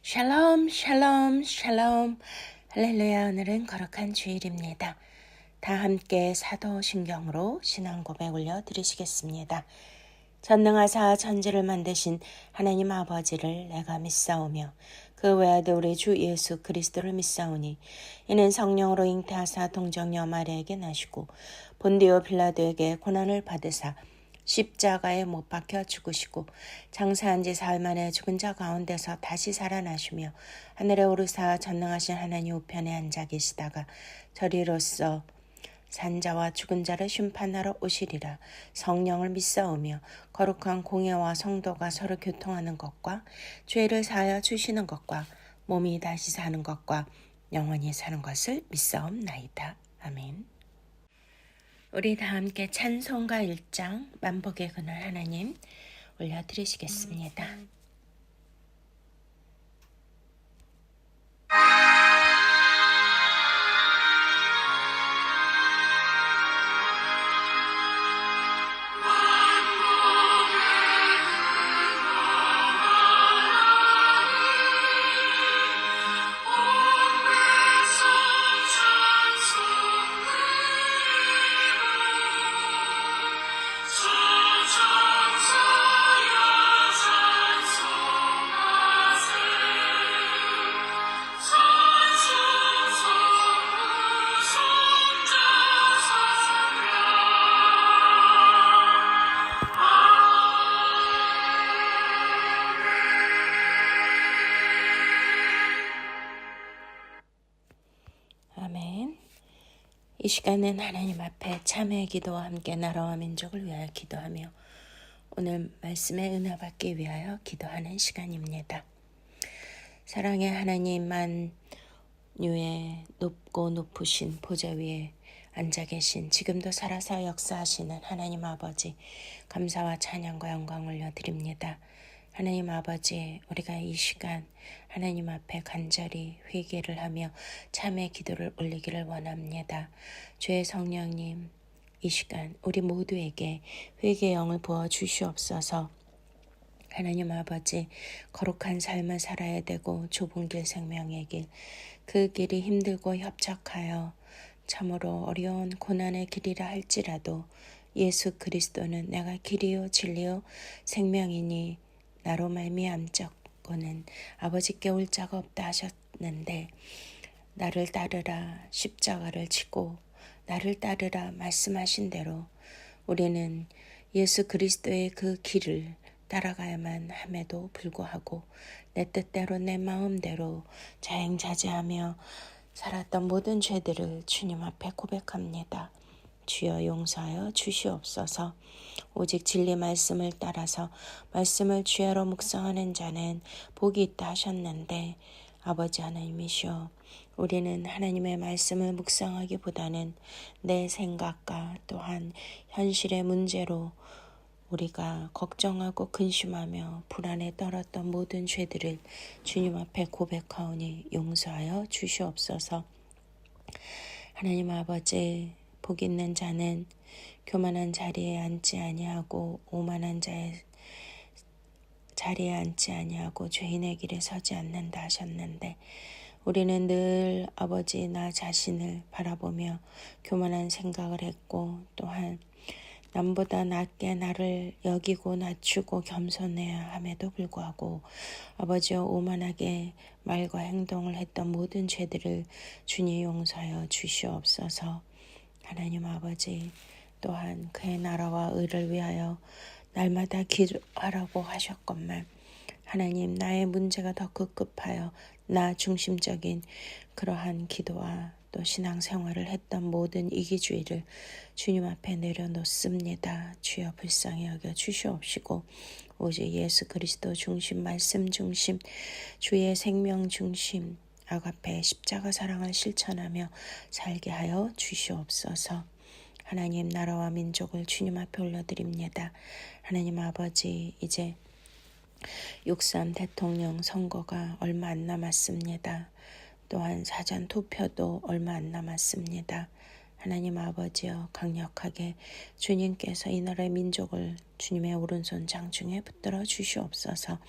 샬롬 샬롬 샬롬 할렐루야. 오늘은 거룩한 주일입니다. 다 함께 사도신경으로 신앙 고백 올려드리시겠습니다. 전능하사 천지를 만드신 하나님 아버지를 내가 믿사오며 그 외아들 우리 주 예수 그리스도를 믿사오니 이는 성령으로 잉태하사 동정녀 마리아에게 나시고 본디오 빌라도에게 고난을 받으사 십자가에 못 박혀 죽으시고 장사한 지 사흘 만에 죽은 자 가운데서 다시 살아나시며 하늘에 오르사 전능하신 하나님 우편에 앉아 계시다가 저리로서 산자와 죽은 자를 심판하러 오시리라. 성령을 믿사오며 거룩한 공예와 성도가 서로 교통하는 것과 죄를 사하여 주시는 것과 몸이 다시 사는 것과 영원히 사는 것을 믿사옵나이다. 아멘. 우리 다 함께 찬송가 1장 만복의 그늘 하나님 올려드리시겠습니다. 아멘. 이 시간은 하나님 앞에 참회의 기도와 함께 나라와 민족을 위하여 기도하며 오늘 말씀의 은혜 받기 위하여 기도하는 시간입니다. 사랑의 하나님만 유의 높고 높으신 보좌 위에 앉아 계신 지금도 살아서 역사하시는 하나님 아버지 감사와 찬양과 영광을 올려드립니다. 하나님 아버지, 우리가 이 시간 하나님 앞에 간절히 회개를 하며 참회 기도를 올리기를 원합니다. 주의 성령님, 이 시간 우리 모두에게 회개의 영을 부어 주시옵소서. 하나님 아버지, 거룩한 삶을 살아야 되고 좁은 길 생명의 길, 그 길이 힘들고 협착하여 참으로 어려운 고난의 길이라 할지라도 예수 그리스도는 내가 길이요 진리요 생명이니 나로 말미암자고는 아버지께 올 자가 없다 하셨는데 나를 따르라 십자가를 지고 나를 따르라 말씀하신 대로 우리는 예수 그리스도의 그 길을 따라가야만 함에도 불구하고 내 뜻대로 내 마음대로 자행자제하며 살았던 모든 죄들을 주님 앞에 고백합니다. 주여 용서하여 주시옵소서. 오직 진리 말씀을 따라서 말씀을 주야로 묵상하는 자는 복이 있다 하셨는데 아버지 하나님이시여, 우리는 하나님의 말씀을 묵상하기보다는 내 생각과 또한 현실의 문제로 우리가 걱정하고 근심하며 불안에 떨었던 모든 죄들을 주님 앞에 고백하오니 용서하여 주시옵소서. 하나님 아버지, 복 있는 자는 교만한 자리에 앉지 아니하고 오만한 자의 자리에 앉지 아니하고 죄인의 길에 서지 않는다 하셨는데 우리는 늘 아버지 나 자신을 바라보며 교만한 생각을 했고 또한 남보다 낮게 나를 여기고 낮추고 겸손해야 함에도 불구하고 아버지여 오만하게 말과 행동을 했던 모든 죄들을 주님 용서하여 주시옵소서. 하나님 아버지, 또한 그의 나라와 의를 위하여 날마다 기도하라고 하셨건만 하나님, 나의 문제가 더 급급하여 나 중심적인 그러한 기도와 또 신앙생활을 했던 모든 이기주의를 주님 앞에 내려놓습니다. 주여 불쌍히 여겨 주시옵시고 오직 예수 그리스도 중심, 말씀 중심, 주의 생명 중심, 아가페 십자가 사랑을 실천하며 살게 하여 주시옵소서. 하나님, 나라와 민족을 주님 앞에 올려드립니다. 하나님 아버지, 이제 6.3 대통령 선거가 얼마 안 남았습니다. 또한 사전 투표도 얼마 안 남았습니다. 하나님 아버지여, 강력하게 주님께서 이 나라의 민족을 주님의 오른손 장중에 붙들어 주시옵소서.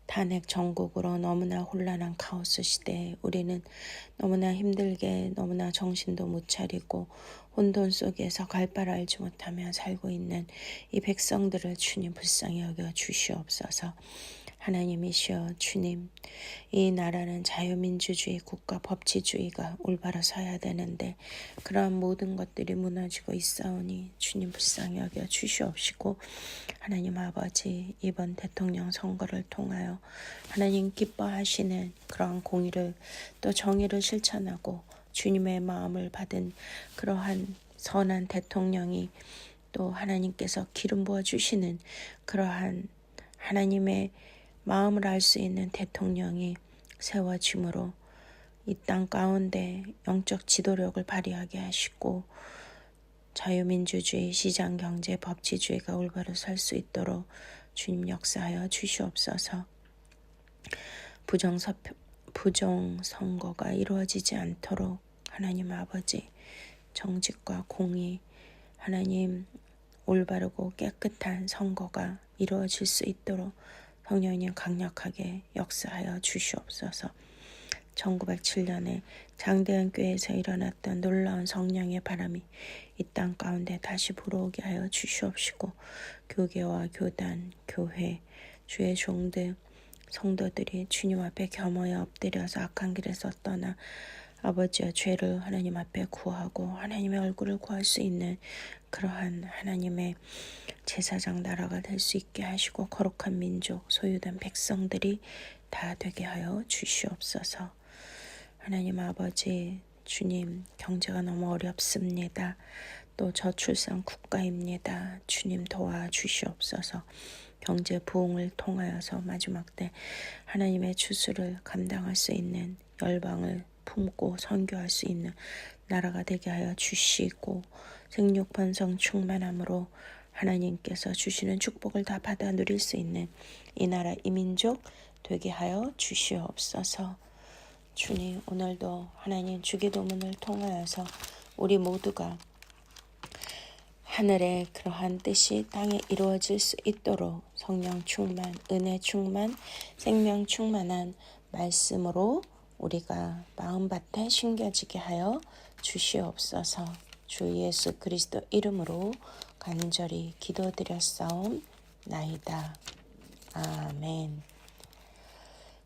탄핵 전국으로 너무나 혼란한 카오스 시대에 우리는 너무나 힘들게 너무나 정신도 못 차리고 혼돈 속에서 갈 바를 알지 못하며 살고 있는 이 백성들을 주님 불쌍히 여겨 주시옵소서. 하나님이시여 주님, 이 나라는 자유민주주의 국가 법치주의가 올바로 서야 되는데 그러한 모든 것들이 무너지고 있사오니 주님 불쌍히 여겨 주시옵시고, 하나님 아버지, 이번 대통령 선거를 통하여 하나님 기뻐하시는 그러한 공의를 또 정의를 실천하고 주님의 마음을 받은 그러한 선한 대통령이 또 하나님께서 기름 부어주시는 그러한 하나님의 마음을 알 수 있는 대통령이 세워짐으로 이 땅 가운데 영적 지도력을 발휘하게 하시고 자유민주주의, 시장경제, 법치주의가 올바로 설 수 있도록 주님 역사하여 주시옵소서. 부정선거가 이루어지지 않도록 하나님 아버지, 정직과 공의, 하나님 올바르고 깨끗한 선거가 이루어질 수 있도록 성령님 강력하게 역사하여 주시옵소서. 1907년에 장대현 교회에서 일어났던 놀라운 성령의 바람이 이 땅 가운데 다시 불어오게 하여 주시옵시고, 교계와 교단, 교회, 주의 종들, 성도들이 주님 앞에 겸허에 엎드려서 악한 길에서 떠나 아버지의 죄를 하나님 앞에 구하고 하나님의 얼굴을 구할 수 있는 그러한 하나님의 제사장 나라가 될 수 있게 하시고 거룩한 민족, 소유된 백성들이 다 되게 하여 주시옵소서. 하나님 아버지, 주님, 경제가 너무 어렵습니다. 또 저출산 국가입니다. 주님 도와주시옵소서. 경제 부흥을 통하여서 마지막 때 하나님의 추수를 감당할 수 있는, 열방을 품고 선교할 수 있는 나라가 되게 하여 주시고, 생육 번성 충만함으로 하나님께서 주시는 축복을 다 받아 누릴 수 있는 이 나라, 이 민족 되게 하여 주시옵소서. 주님, 오늘도 하나님 주기도문을 통하여서 우리 모두가 하늘의 그러한 뜻이 땅에 이루어질 수 있도록 성령 충만, 은혜 충만, 생명 충만한 말씀으로 우리가 마음밭에 심겨지게 하여 주시옵소서. 주 예수 그리스도 이름으로 간절히 기도드렸사옵나이다. 아멘.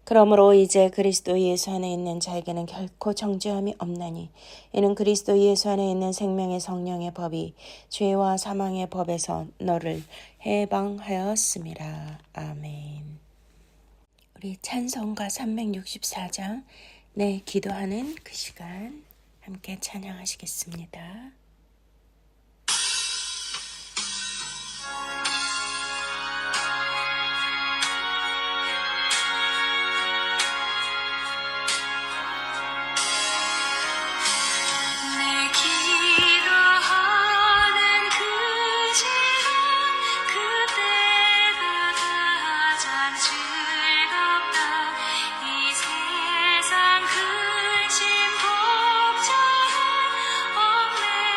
그러므로 이제 그리스도 예수 안에 있는 자에게는 결코 정죄함이 없나니, 이는 그리스도 예수 안에 있는 생명의 성령의 법이 죄와 사망의 법에서 너를 해방하였음이라. 아멘. 우리 찬송가 364장 내 기도하는 그 시간 함께 찬양하시겠습니다. 세상 근심 걱정은 없네.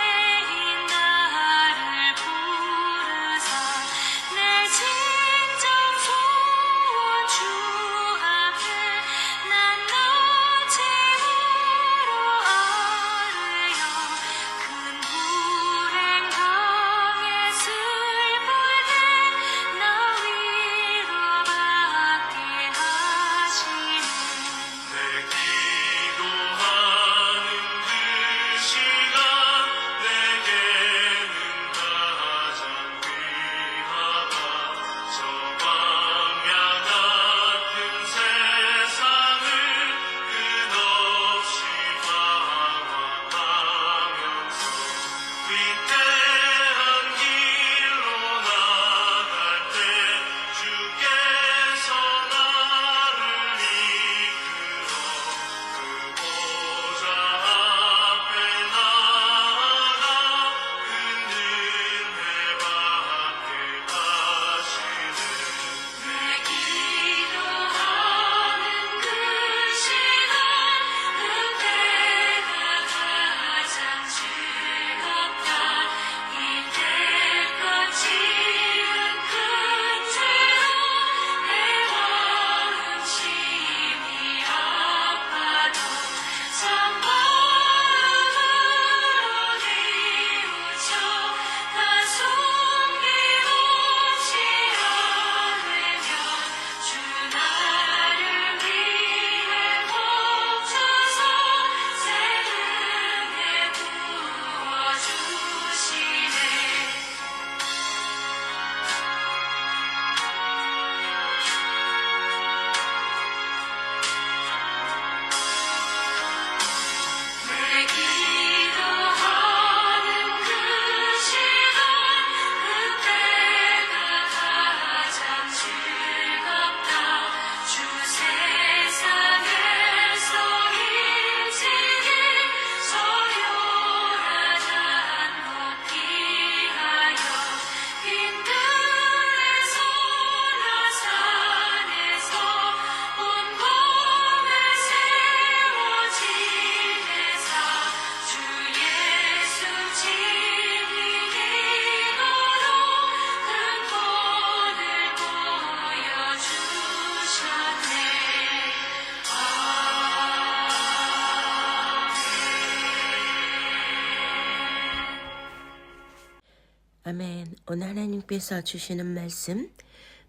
아멘. 오늘 하나님께서 주시는 말씀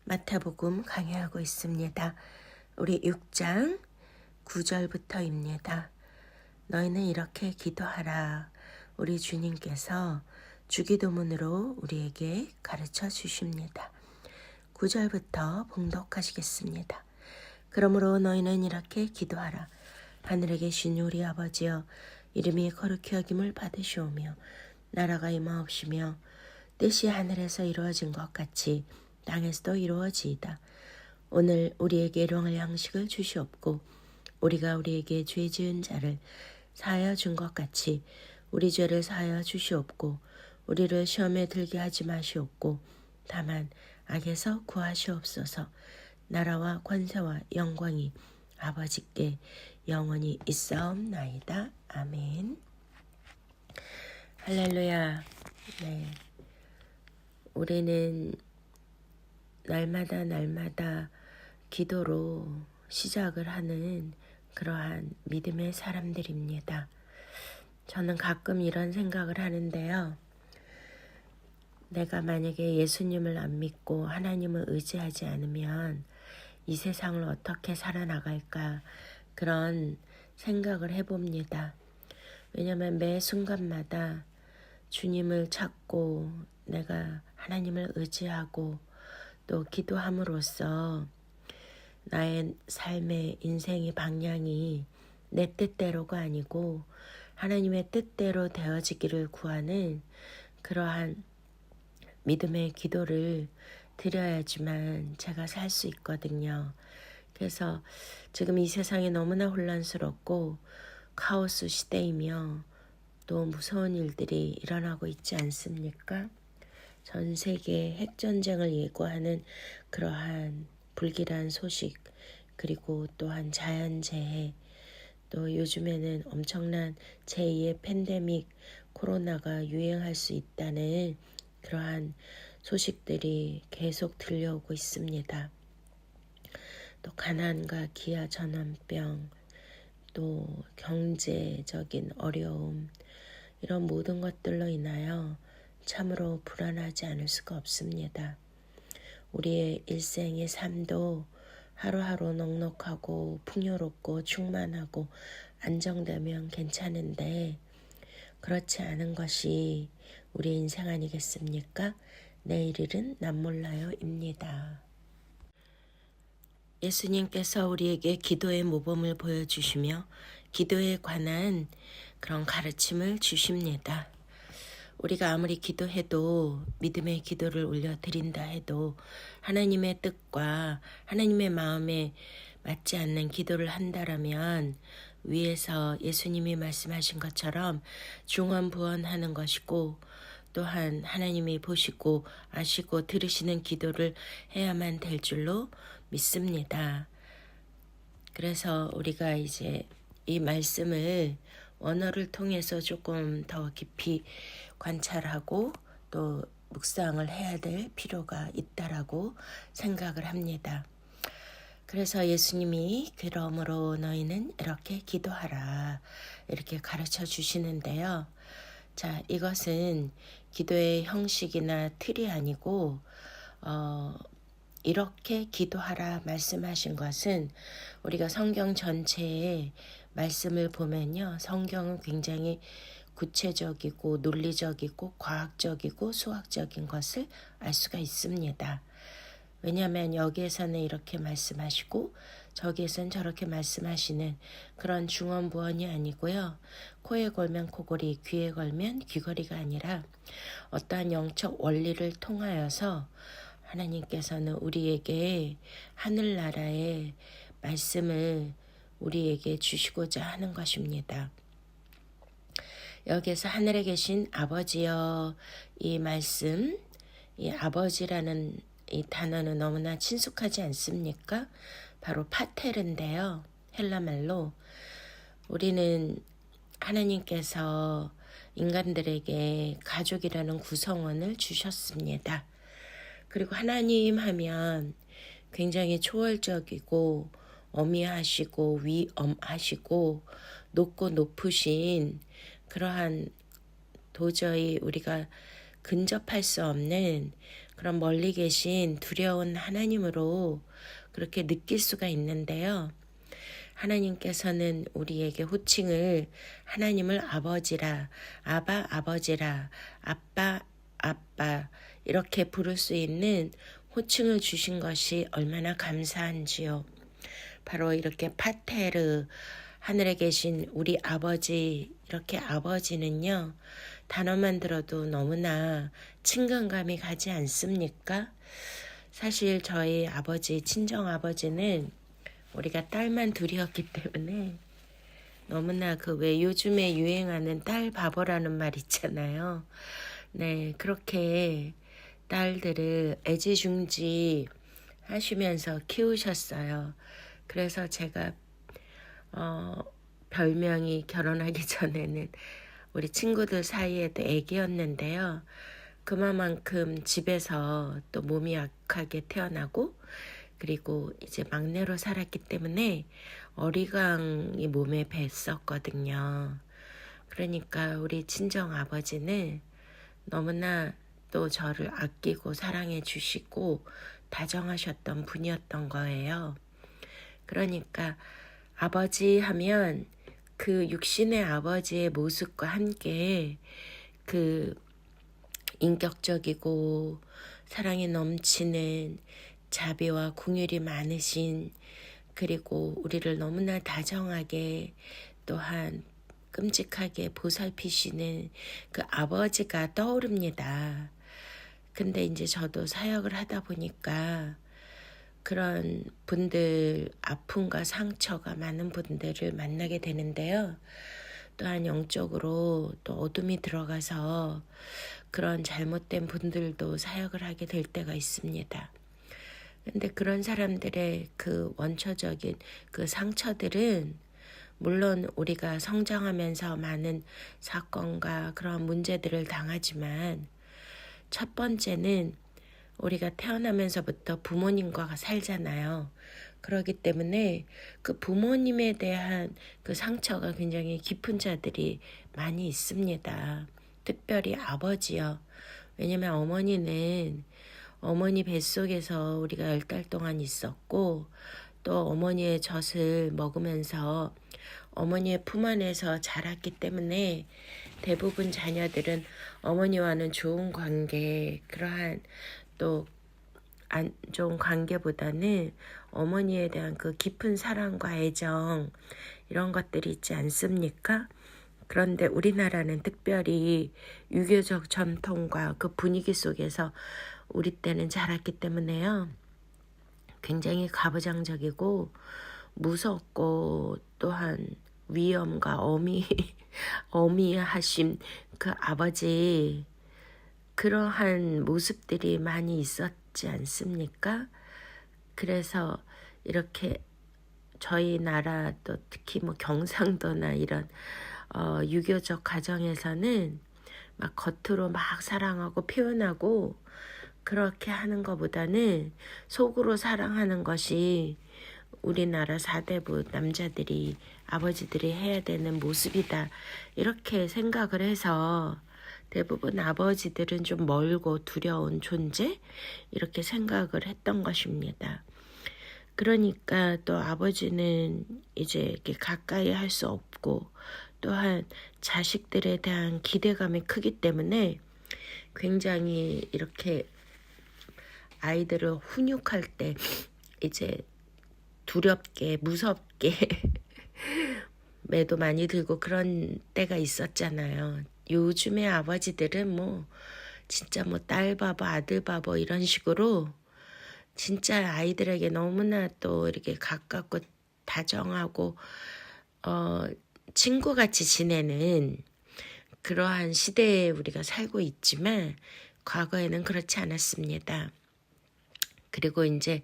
마태복음 강해하고 있습니다. 우리 6장 9절부터입니다. 너희는 이렇게 기도하라. 우리 주님께서 주기도문으로 우리에게 가르쳐 주십니다. 9절부터 봉독하시겠습니다. 그러므로 너희는 이렇게 기도하라. 하늘에 계신 우리 아버지여, 이름이 거룩히 여김을 받으시오며 나라가 임하옵시며 뜻이 하늘에서 이루어진 것 같이 땅에서도 이루어지이다. 오늘 우리에게 일용할 양식을 주시옵고 우리가 우리에게 죄 지은 자를 사하여 준 것 같이 우리 죄를 사하여 주시옵고 우리를 시험에 들게 하지 마시옵고 다만 악에서 구하시옵소서. 나라와 권세와 영광이 아버지께 영원히 있사옵나이다. 아멘. 할렐루야. 네. 우리는 날마다 기도로 시작을 하는 그러한 믿음의 사람들입니다. 저는 가끔 이런 생각을 하는데요. 내가 만약에 예수님을 안 믿고 하나님을 의지하지 않으면 이 세상을 어떻게 살아나갈까, 그런 생각을 해봅니다. 왜냐하면 매 순간마다 주님을 찾고 내가 하나님을 의지하고 또 기도함으로써 나의 삶의 인생의 방향이 내 뜻대로가 아니고 하나님의 뜻대로 되어지기를 구하는 그러한 믿음의 기도를 드려야지만 제가 살 수 있거든요. 그래서 지금 이 세상이 너무나 혼란스럽고 카오스 시대이며 또 무서운 일들이 일어나고 있지 않습니까? 전 세계 핵전쟁을 예고하는 그러한 불길한 소식, 그리고 또한 자연재해, 또 요즘에는 엄청난 제2의 팬데믹 코로나가 유행할 수 있다는 그러한 소식들이 계속 들려오고 있습니다. 또 가난과 기아 전염병, 또 경제적인 어려움, 이런 모든 것들로 인하여 참으로 불안하지 않을 수가 없습니다. 우리의 일생의 삶도 하루하루 넉넉하고 풍요롭고 충만하고 안정되면 괜찮은데 그렇지 않은 것이 우리 인생 아니겠습니까? 내일 일은 남 몰라요입니다. 예수님께서 우리에게 기도의 모범을 보여주시며 기도에 관한 그런 가르침을 주십니다. 우리가 아무리 기도해도 믿음의 기도를 올려드린다 해도 하나님의 뜻과 하나님의 마음에 맞지 않는 기도를 한다라면 위에서 예수님이 말씀하신 것처럼 중언부언하는 것이고 또한 하나님이 보시고 아시고 들으시는 기도를 해야만 될 줄로 믿습니다. 그래서 우리가 이제 이 말씀을 원어를 통해서 조금 더 깊이 관찰하고 또 묵상을 해야 될 필요가 있다라고 생각을 합니다. 그래서 예수님이 그러므로 너희는 이렇게 기도하라 이렇게 가르쳐 주시는데요. 자, 이것은 기도의 형식이나 틀이 아니고 이렇게 기도하라 말씀하신 것은 우리가 성경 전체의 말씀을 보면요. 성경은 굉장히 구체적이고 논리적이고 과학적이고 수학적인 것을 알 수가 있습니다. 왜냐하면 여기에서는 이렇게 말씀하시고 저기에서는 저렇게 말씀하시는 그런 중언부언이 아니고요. 코에 걸면 코골이, 귀에 걸면 귀걸이가 아니라 어떠한 영적 원리를 통하여서 하나님께서는 우리에게 하늘나라의 말씀을 우리에게 주시고자 하는 것입니다. 여기에서 하늘에 계신 아버지여, 이 말씀, 이 아버지라는 이 단어는 너무나 친숙하지 않습니까? 바로 파테르인데요. 헬라말로 우리는 하나님께서 인간들에게 가족이라는 구성원을 주셨습니다. 그리고 하나님 하면 굉장히 초월적이고 어미하시고 위엄하시고 높고 높으신 그러한 도저히 우리가 근접할 수 없는 그런 멀리 계신 두려운 하나님으로 그렇게 느낄 수가 있는데요. 하나님께서는 우리에게 호칭을 하나님을 아버지라, 아바 아버지라, 아빠 아빠 이렇게 부를 수 있는 호칭을 주신 것이 얼마나 감사한지요. 바로 이렇게 파테르, 하늘에 계신 우리 아버지, 이렇게 아버지는요, 단어만 들어도 너무나 친근감이 가지 않습니까? 사실 저희 아버지, 친정 아버지는 우리가 딸만 둘이었기 때문에 너무나 그 왜 요즘에 유행하는 딸 바보라는 말 있잖아요. 네, 그렇게 딸들을 애지중지 하시면서 키우셨어요. 그래서 제가 별명이 결혼하기 전에는 우리 친구들 사이에도 애기였는데요. 그만큼 집에서 또 몸이 약하게 태어나고 그리고 이제 막내로 살았기 때문에 어리광이 몸에 뱄었거든요. 그러니까 우리 친정 아버지는 너무나 또 저를 아끼고 사랑해 주시고 다정하셨던 분이었던 거예요. 그러니까 아버지 하면 그 육신의 아버지의 모습과 함께 그 인격적이고 사랑이 넘치는 자비와 긍휼이 많으신 그리고 우리를 너무나 다정하게 또한 끔찍하게 보살피시는 그 아버지가 떠오릅니다. 근데 이제 저도 사역을 하다 보니까 그런 분들 아픔과 상처가 많은 분들을 만나게 되는데요. 또한 영적으로 또 어둠이 들어가서 그런 잘못된 분들도 사역을 하게 될 때가 있습니다. 근데 그런 사람들의 그 원초적인 그 상처들은 물론 우리가 성장하면서 많은 사건과 그런 문제들을 당하지만 첫 번째는 우리가 태어나면서부터 부모님과 살잖아요. 그렇기 때문에 그 부모님에 대한 그 상처가 굉장히 깊은 자들이 많이 있습니다. 특별히 아버지요. 왜냐면 어머니는 어머니 뱃속에서 우리가 10달 동안 있었고 또 어머니의 젖을 먹으면서 어머니의 품 안에서 자랐기 때문에 대부분 자녀들은 어머니와는 좋은 관계, 그러한 또 안 좋은 관계보다는 어머니에 대한 그 깊은 사랑과 애정 이런 것들이 있지 않습니까? 그런데 우리나라는 특별히 유교적 전통과 그 분위기 속에서 우리 때는 자랐기 때문에요. 굉장히 가부장적이고 무섭고 또한 위엄과 어미하심 그 아버지 그러한 모습들이 많이 있었지 않습니까? 그래서 이렇게 저희 나라 또 특히 뭐 경상도나 이런 유교적 가정에서는 막 겉으로 막 사랑하고 표현하고 그렇게 하는 것보다는 속으로 사랑하는 것이 우리나라 사대부 남자들이 아버지들이 해야 되는 모습이다 이렇게 생각을 해서 대부분 아버지들은 좀 멀고 두려운 존재 이렇게 생각을 했던 것입니다. 그러니까 또 아버지는 이제 이렇게 가까이 할 수 없고 또한 자식들에 대한 기대감이 크기 때문에 굉장히 이렇게 아이들을 훈육할 때 이제 두렵게 무섭게 매도 많이 들고 그런 때가 있었잖아요. 요즘의 아버지들은 뭐 진짜 뭐 딸 바보 아들 바보 이런 식으로 진짜 아이들에게 너무나 또 이렇게 가깝고 다정하고 친구같이 지내는 그러한 시대에 우리가 살고 있지만 과거에는 그렇지 않았습니다. 그리고 이제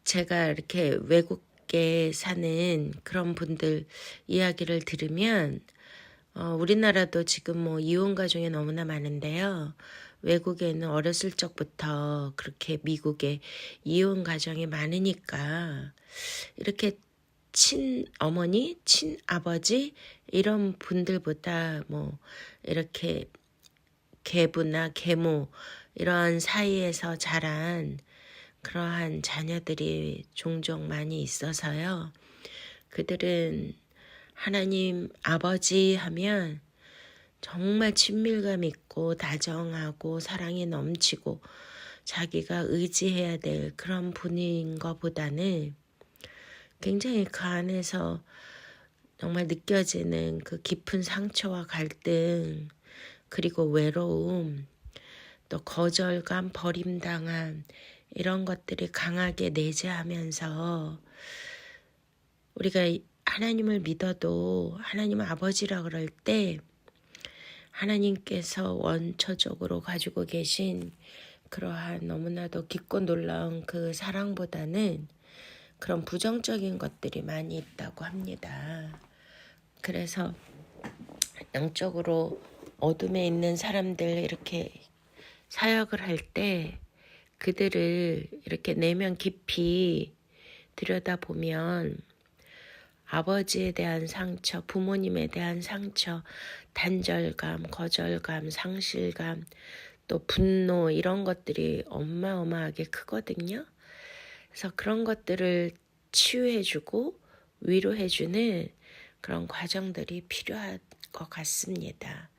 제가 이렇게 외국에 사는 그런 분들 이야기를 들으면 우리나라도 지금 뭐 이혼 가정이 너무나 많은데요. 외국에는 어렸을 적부터 그렇게 미국에 이혼 가정이 많으니까 이렇게 친어머니, 친아버지 이런 분들보다 뭐 이렇게 계부나 계모 이런 사이에서 자란 그러한 자녀들이 종종 많이 있어서요. 그들은 하나님 아버지 하면 정말 친밀감 있고 다정하고 사랑이 넘치고 자기가 의지해야 될 그런 분인 것보다는 굉장히 그 안에서 정말 느껴지는 그 깊은 상처와 갈등, 그리고 외로움, 또 거절감, 버림당함 이런 것들이 강하게 내재하면서 우리가 하나님을 믿어도 하나님 아버지라 그럴 때 하나님께서 원초적으로 가지고 계신 그러한 너무나도 깊고 놀라운 그 사랑보다는 그런 부정적인 것들이 많이 있다고 합니다. 그래서 영적으로 어둠에 있는 사람들 이렇게 사역을 할 때 그들을 이렇게 내면 깊이 들여다보면 아버지에 대한 상처, 부모님에 대한 상처, 단절감, 거절감, 상실감, 또 분노 이런 것들이 어마어마하게 크거든요. 그래서 그런 것들을 치유해주고 위로해주는 그런 과정들이 필요할 것 같습니다.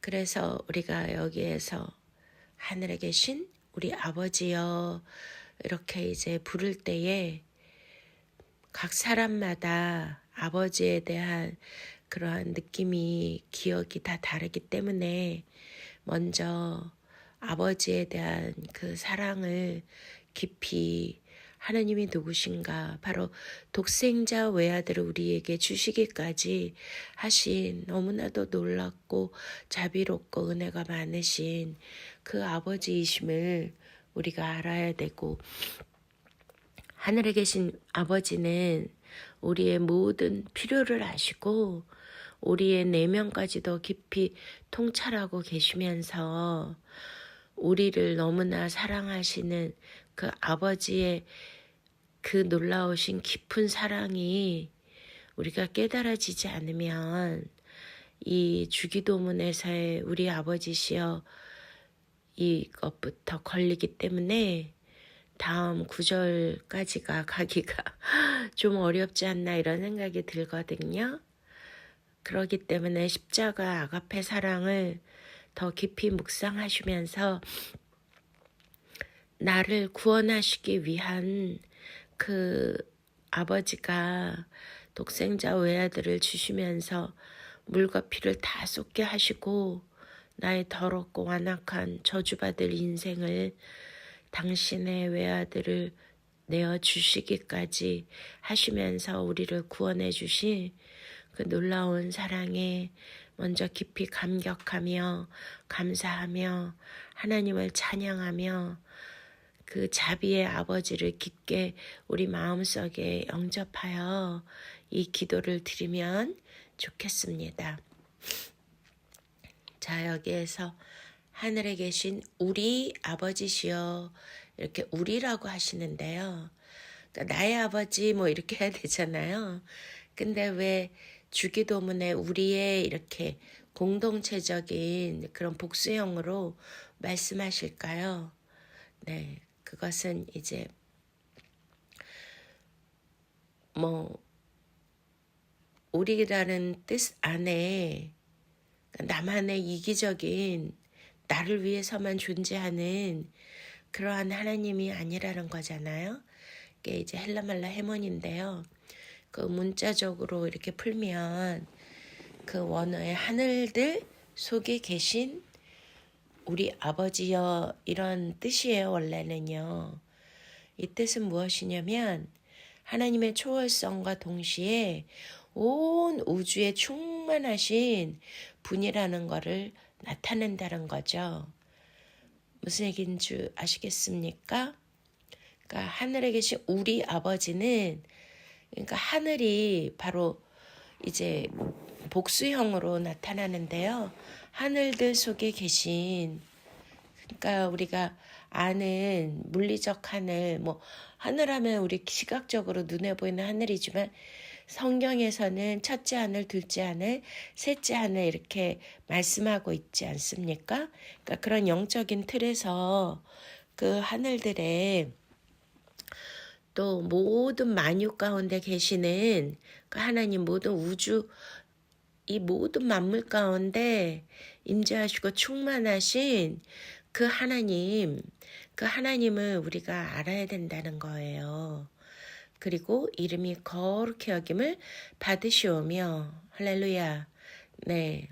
그래서 우리가 여기에서 하늘에 계신 우리 아버지여 이렇게 이제 부를 때에 각 사람마다 아버지에 대한 그러한 느낌이 기억이 다 다르기 때문에 먼저 아버지에 대한 그 사랑을 깊이 하나님이 누구신가 바로 독생자 외아들을 우리에게 주시기까지 하신 너무나도 놀랍고 자비롭고 은혜가 많으신 그 아버지이심을 우리가 알아야 되고 하늘에 계신 아버지는 우리의 모든 필요를 아시고 우리의 내면까지도 깊이 통찰하고 계시면서 우리를 너무나 사랑하시는 그 아버지의 그 놀라우신 깊은 사랑이 우리가 깨달아지지 않으면 이 주기도문에서의 우리 아버지시여 이것부터 걸리기 때문에 다음 구절까지가 가기가 좀 어렵지 않나 이런 생각이 들거든요. 그렇기 때문에 십자가 아가페 사랑을 더 깊이 묵상하시면서 나를 구원하시기 위한 그 아버지가 독생자 외아들을 주시면서 물과 피를 다 쏟게 하시고 나의 더럽고 완악한 저주받을 인생을 당신의 외아들을 내어주시기까지 하시면서 우리를 구원해 주신 그 놀라운 사랑에 먼저 깊이 감격하며 감사하며 하나님을 찬양하며 그 자비의 아버지를 깊게 우리 마음속에 영접하여 이 기도를 드리면 좋겠습니다. 자, 여기에서 하늘에 계신 우리 아버지시여 이렇게 우리라고 하시는데요. 그러니까 나의 아버지 뭐 이렇게 해야 되잖아요. 근데 왜 주기도문에 우리의 이렇게 공동체적인 그런 복수형으로 말씀하실까요? 네, 그것은 이제 뭐 우리라는 뜻 안에 나만의 이기적인 나를 위해서만 존재하는 그러한 하나님이 아니라는 거잖아요. 이게 이제 헬라말라 해몬인데요. 그 문자적으로 이렇게 풀면 그 원어의 하늘들 속에 계신 우리 아버지여 이런 뜻이에요. 원래는요. 이 뜻은 무엇이냐면 하나님의 초월성과 동시에 온 우주에 충만하신 분이라는 것을 나타낸다는 거죠. 무슨 얘기인 줄 아시겠습니까? 그러니까 하늘에 계신 우리 아버지는 그러니까 하늘이 바로 이제 복수형으로 나타나는데요. 하늘들 속에 계신 그러니까 우리가 아는 물리적 하늘 뭐 하늘하면 우리 시각적으로 눈에 보이는 하늘이지만 성경에서는 첫째 하늘, 둘째 하늘, 셋째 하늘 이렇게 말씀하고 있지 않습니까? 그러니까 그런 영적인 틀에서 그 하늘들에 또 모든 만유 가운데 계시는 그 하나님, 모든 우주, 이 모든 만물 가운데 임재하시고 충만하신 그 하나님, 그 하나님을 우리가 알아야 된다는 거예요. 그리고 이름이 거룩히 여김을 받으시오며, 할렐루야. 네.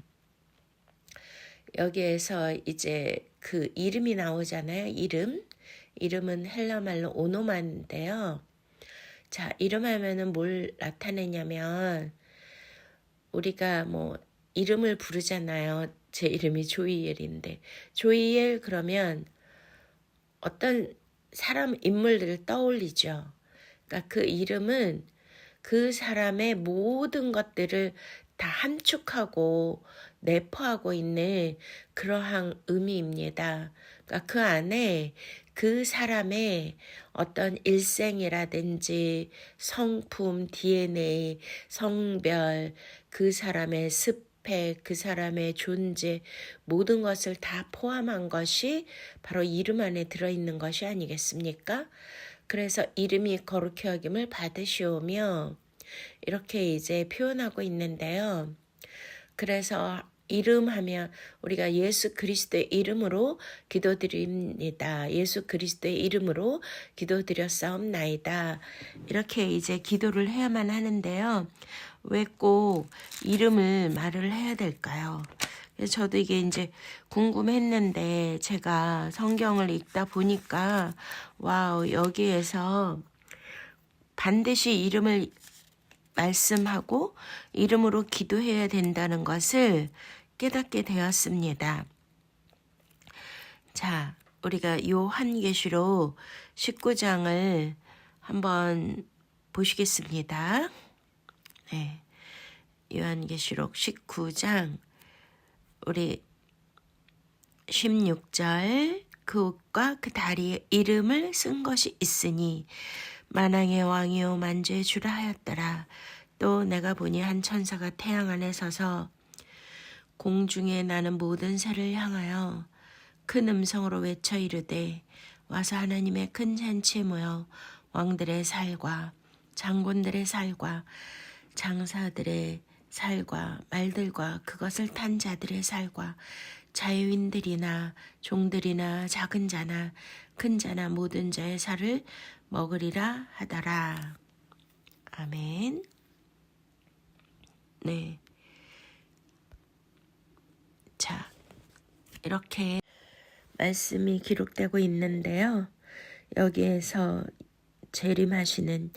여기에서 이제 그 이름이 나오잖아요. 이름은 헬라말로 오노마인데요. 자, 이름 하면은 뭘 나타내냐면, 우리가 뭐 이름을 부르잖아요. 제 이름이 조이엘인데, 조이엘 그러면 어떤 사람, 인물들을 떠올리죠. 그러니까 그 이름은 그 사람의 모든 것들을 다 함축하고 내포하고 있는 그러한 의미입니다. 그러니까 그 안에 그 사람의 어떤 일생이라든지 성품, DNA, 성별, 그 사람의 스펙, 그 사람의 존재, 모든 것을 다 포함한 것이 바로 이름 안에 들어있는 것이 아니겠습니까? 그래서 이름이 거룩히 여김을 받으시오며 이렇게 이제 표현하고 있는데요. 그래서 이름하면 우리가 예수 그리스도의 이름으로 기도드립니다. 예수 그리스도의 이름으로 기도드렸사옵나이다. 이렇게 이제 기도를 해야만 하는데요. 왜 꼭 이름을 말을 해야 될까요? 그래서 저도 이게 이제 궁금했는데 제가 성경을 읽다 보니까 와우, 여기에서 반드시 이름을 말씀하고 이름으로 기도해야 된다는 것을 깨닫게 되었습니다. 자, 우리가 요한계시록 19장을 한번 보시겠습니다. 네, 요한계시록 19장 우리 16절 그 옷과 그 다리에 이름을 쓴 것이 있으니 만왕의 왕이요 만주의 주라 하였더라. 또 내가 보니 한 천사가 태양 안에 서서 공중에 나는 모든 새를 향하여 큰 음성으로 외쳐 이르되 와서 하나님의 큰 잔치에 모여 왕들의 살과 장군들의 살과 장사들의 살과 말들과 그것을 탄 자들의 살과 자유인들이나 종들이나 작은 자나 큰 자나 모든 자의 살을 먹으리라 하더라. 아멘. 네. 자, 이렇게 말씀이 기록되고 있는데요. 여기에서 재림하시는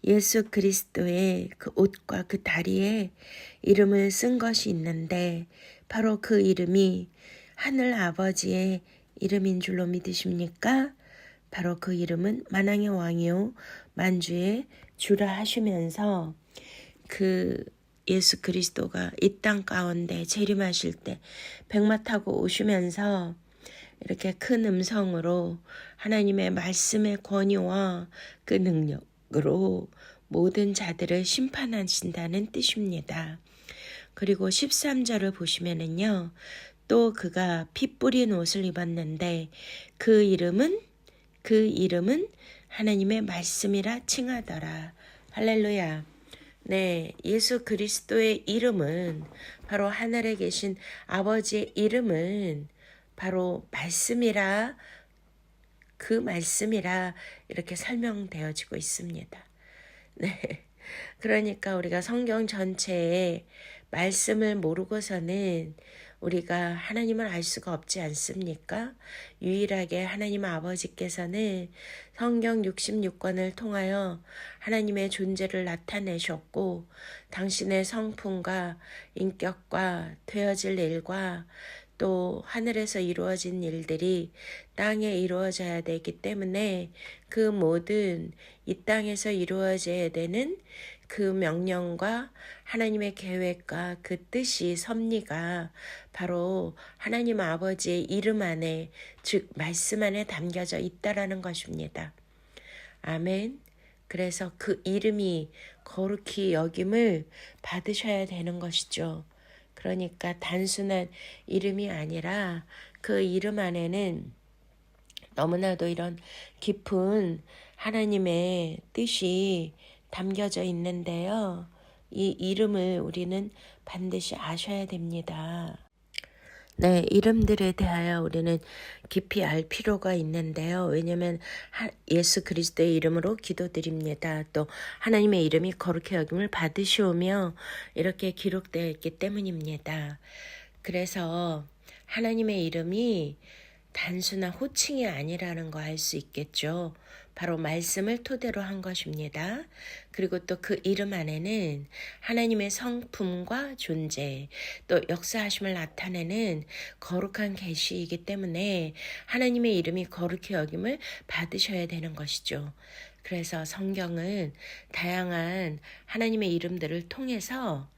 예수 그리스도의 그 옷과 그 다리에 이름을 쓴 것이 있는데 바로 그 이름이 하늘 아버지의 이름인 줄로 믿으십니까? 바로 그 이름은 만왕의 왕이요 만주의 주라 하시면서 그 예수 그리스도가 이 땅 가운데 재림하실 때 백마 타고 오시면서 이렇게 큰 음성으로 하나님의 말씀의 권위와 그 능력으로 모든 자들을 심판하신다는 뜻입니다. 그리고 13절을 보시면은요. 또 그가 피 뿌린 옷을 입었는데 그 이름은 하나님의 말씀이라 칭하더라. 할렐루야. 네, 예수 그리스도의 이름은 바로 하늘에 계신 아버지의 이름은 바로 말씀이라, 그 말씀이라 이렇게 설명되어지고 있습니다. 네. 그러니까 우리가 성경 전체에 말씀을 모르고서는 우리가 하나님을 알 수가 없지 않습니까? 유일하게 하나님 아버지께서는 성경 66권을 통하여 하나님의 존재를 나타내셨고 당신의 성품과 인격과 되어질 일과 또 하늘에서 이루어진 일들이 땅에 이루어져야 되기 때문에 그 모든 이 땅에서 이루어져야 되는 그 명령과 하나님의 계획과 그 뜻이 섭리가 바로 하나님 아버지의 이름 안에, 즉 말씀 안에 담겨져 있다라는 것입니다. 아멘. 그래서 그 이름이 거룩히 여김을 받으셔야 되는 것이죠. 그러니까 단순한 이름이 아니라 그 이름 안에는 너무나도 이런 깊은 하나님의 뜻이 담겨져 있는데요. 이 이름을 우리는 반드시 아셔야 됩니다. 네, 이름들에 대하여 우리는 깊이 알 필요가 있는데요. 왜냐하면 예수 그리스도의 이름으로 기도드립니다. 또 하나님의 이름이 거룩히 여김을 받으시오며 이렇게 기록되어 있기 때문입니다. 그래서 하나님의 이름이 단순한 호칭이 아니라는 거 알 수 있겠죠. 바로 말씀을 토대로 한 것입니다. 그리고 또 그 이름 안에는 하나님의 성품과 존재, 또 역사하심을 나타내는 거룩한 계시이기 때문에 하나님의 이름이 거룩히 여김을 받으셔야 되는 것이죠. 그래서 성경은 다양한 하나님의 이름들을 통해서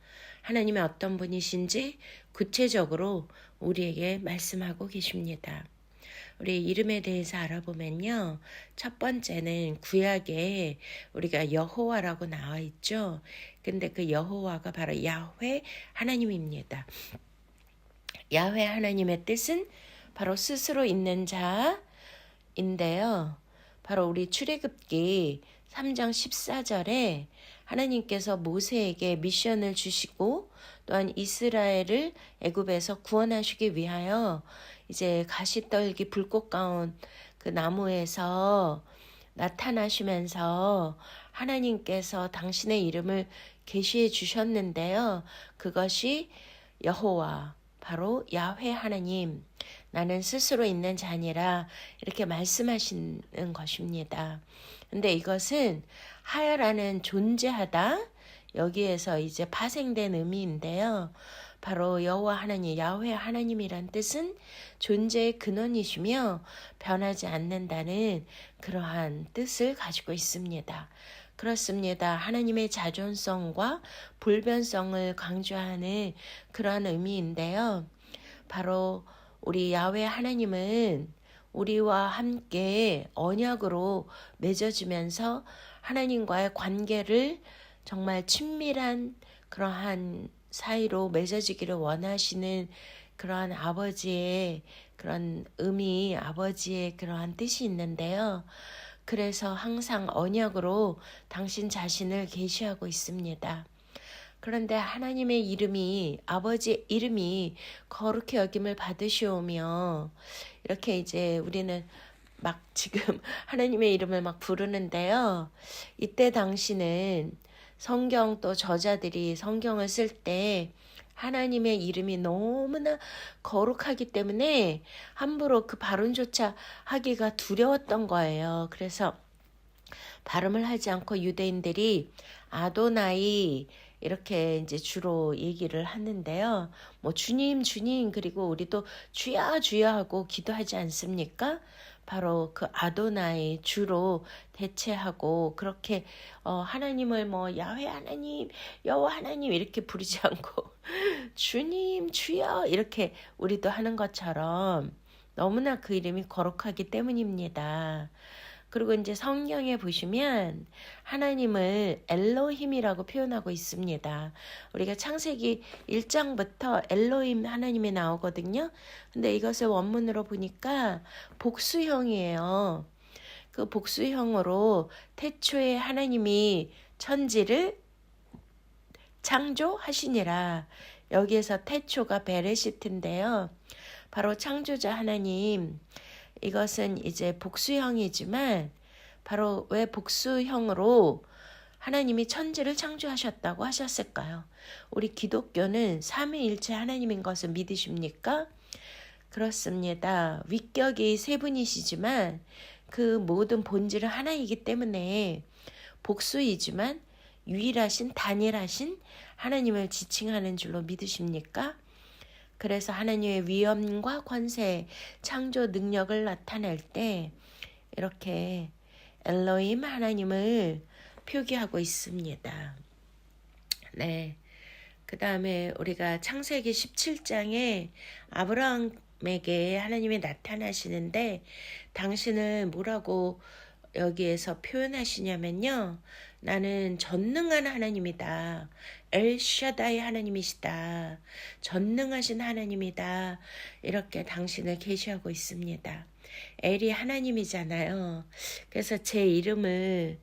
하나님의 어떤 분이신지 구체적으로 우리에게 말씀하고 계십니다. 우리 이름에 대해서 알아보면요. 첫 번째는 구약에 우리가 여호와라고 나와 있죠. 근데 그 여호와가 바로 야훼 하나님입니다. 야훼 하나님의 뜻은 바로 스스로 있는 자인데요. 바로 우리 출애굽기 3장 14절에 하나님께서 모세에게 미션을 주시고 또한 이스라엘을 애굽에서 구원하시기 위하여 이제 가시떨기 불꽃 가운 그 나무에서 나타나시면서 하나님께서 당신의 이름을 계시해 주셨는데요. 그것이 여호와, 바로 야훼 하나님, 나는 스스로 있는 자니라 이렇게 말씀하시는 것입니다. 근데 이것은 하야라는 존재하다, 여기에서 이제 파생된 의미인데요. 바로 여호와 하나님, 야훼 하나님이란 뜻은 존재의 근원이시며 변하지 않는다는 그러한 뜻을 가지고 있습니다. 그렇습니다. 하나님의 자존성과 불변성을 강조하는 그러한 의미인데요. 바로 우리 야훼 하나님은 우리와 함께 언약으로 맺어지면서 하나님과의 관계를 정말 친밀한 그러한 사이로 맺어지기를 원하시는 그러한 아버지의 그런 의미, 아버지의 그러한 뜻이 있는데요. 그래서 항상 언약으로 당신 자신을 계시하고 있습니다. 그런데 하나님의 이름이, 아버지의 이름이 거룩히 여김을 받으시오며 이렇게 이제 우리는 막 지금 하나님의 이름을 막 부르는데요. 이때 당시는 성경 또 저자들이 성경을 쓸 때 하나님의 이름이 너무나 거룩하기 때문에 함부로 그 발음조차 하기가 두려웠던 거예요. 그래서 발음을 하지 않고 유대인들이 아도나이 이렇게 이제 주로 얘기를 하는데요. 뭐 주님, 주님, 그리고 우리도 주야, 주야 하고 기도하지 않습니까? 바로 그 아도나이 주로 대체하고 그렇게 하나님을 뭐 야훼 하나님, 여호와 하나님 이렇게 부르지 않고 주님, 주여 이렇게 우리도 하는 것처럼 너무나 그 이름이 거룩하기 때문입니다. 그리고 이제 성경에 보시면 하나님을 엘로힘이라고 표현하고 있습니다. 우리가 창세기 1장부터 엘로힘 하나님이 나오거든요. 근데 이것을 원문으로 보니까 복수형이에요. 그 복수형으로 태초에 하나님이 천지를 창조하시니라. 여기에서 태초가 베레시트인데요. 바로 창조자 하나님, 이것은 이제 복수형이지만 바로 왜 복수형으로 하나님이 천지를 창조하셨다고 하셨을까요? 우리 기독교는 삼위일체 하나님인 것을 믿으십니까? 그렇습니다. 위격이 세 분이시지만 그 모든 본질은 하나이기 때문에 복수이지만 유일하신 단일하신 하나님을 지칭하는 줄로 믿으십니까? 그래서 하나님의 위엄과 권세, 창조 능력을 나타낼 때 이렇게 엘로힘 하나님을 표기하고 있습니다. 네. 그 다음에 우리가 창세기 17장에 아브라함에게 하나님이 나타나시는데 당신을 뭐라고 여기에서 표현하시냐면요. 나는 전능한 하나님이다. 엘샤다이 하나님이시다. 전능하신 하나님이다. 이렇게 당신을 계시하고 있습니다. 엘이 하나님이잖아요. 그래서 제 이름을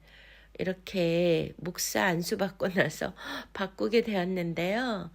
이렇게 목사 안수 받고 나서 바꾸게 되었는데요.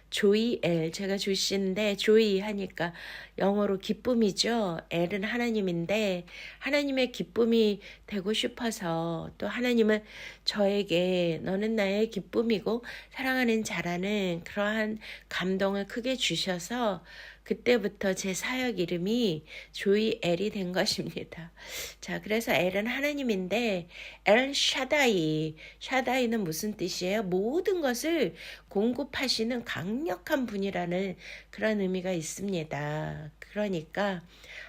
조이 엘, 제가 조씨인데 조이 하니까 영어로 기쁨이죠. 엘은 하나님인데 하나님의 기쁨이 되고 싶어서, 또 하나님은 저에게 너는 나의 기쁨이고 사랑하는 자라는 그러한 감동을 크게 주셔서 그때부터 제 사역 이름이 조이 엘이 된 것입니다. 자, 그래서 엘은 하나님인데 엘 샤다이, 샤다이는 무슨 뜻이에요? 모든 것을 공급하시는 강력한 분이라는 그런 의미가 있습니다. 그러니까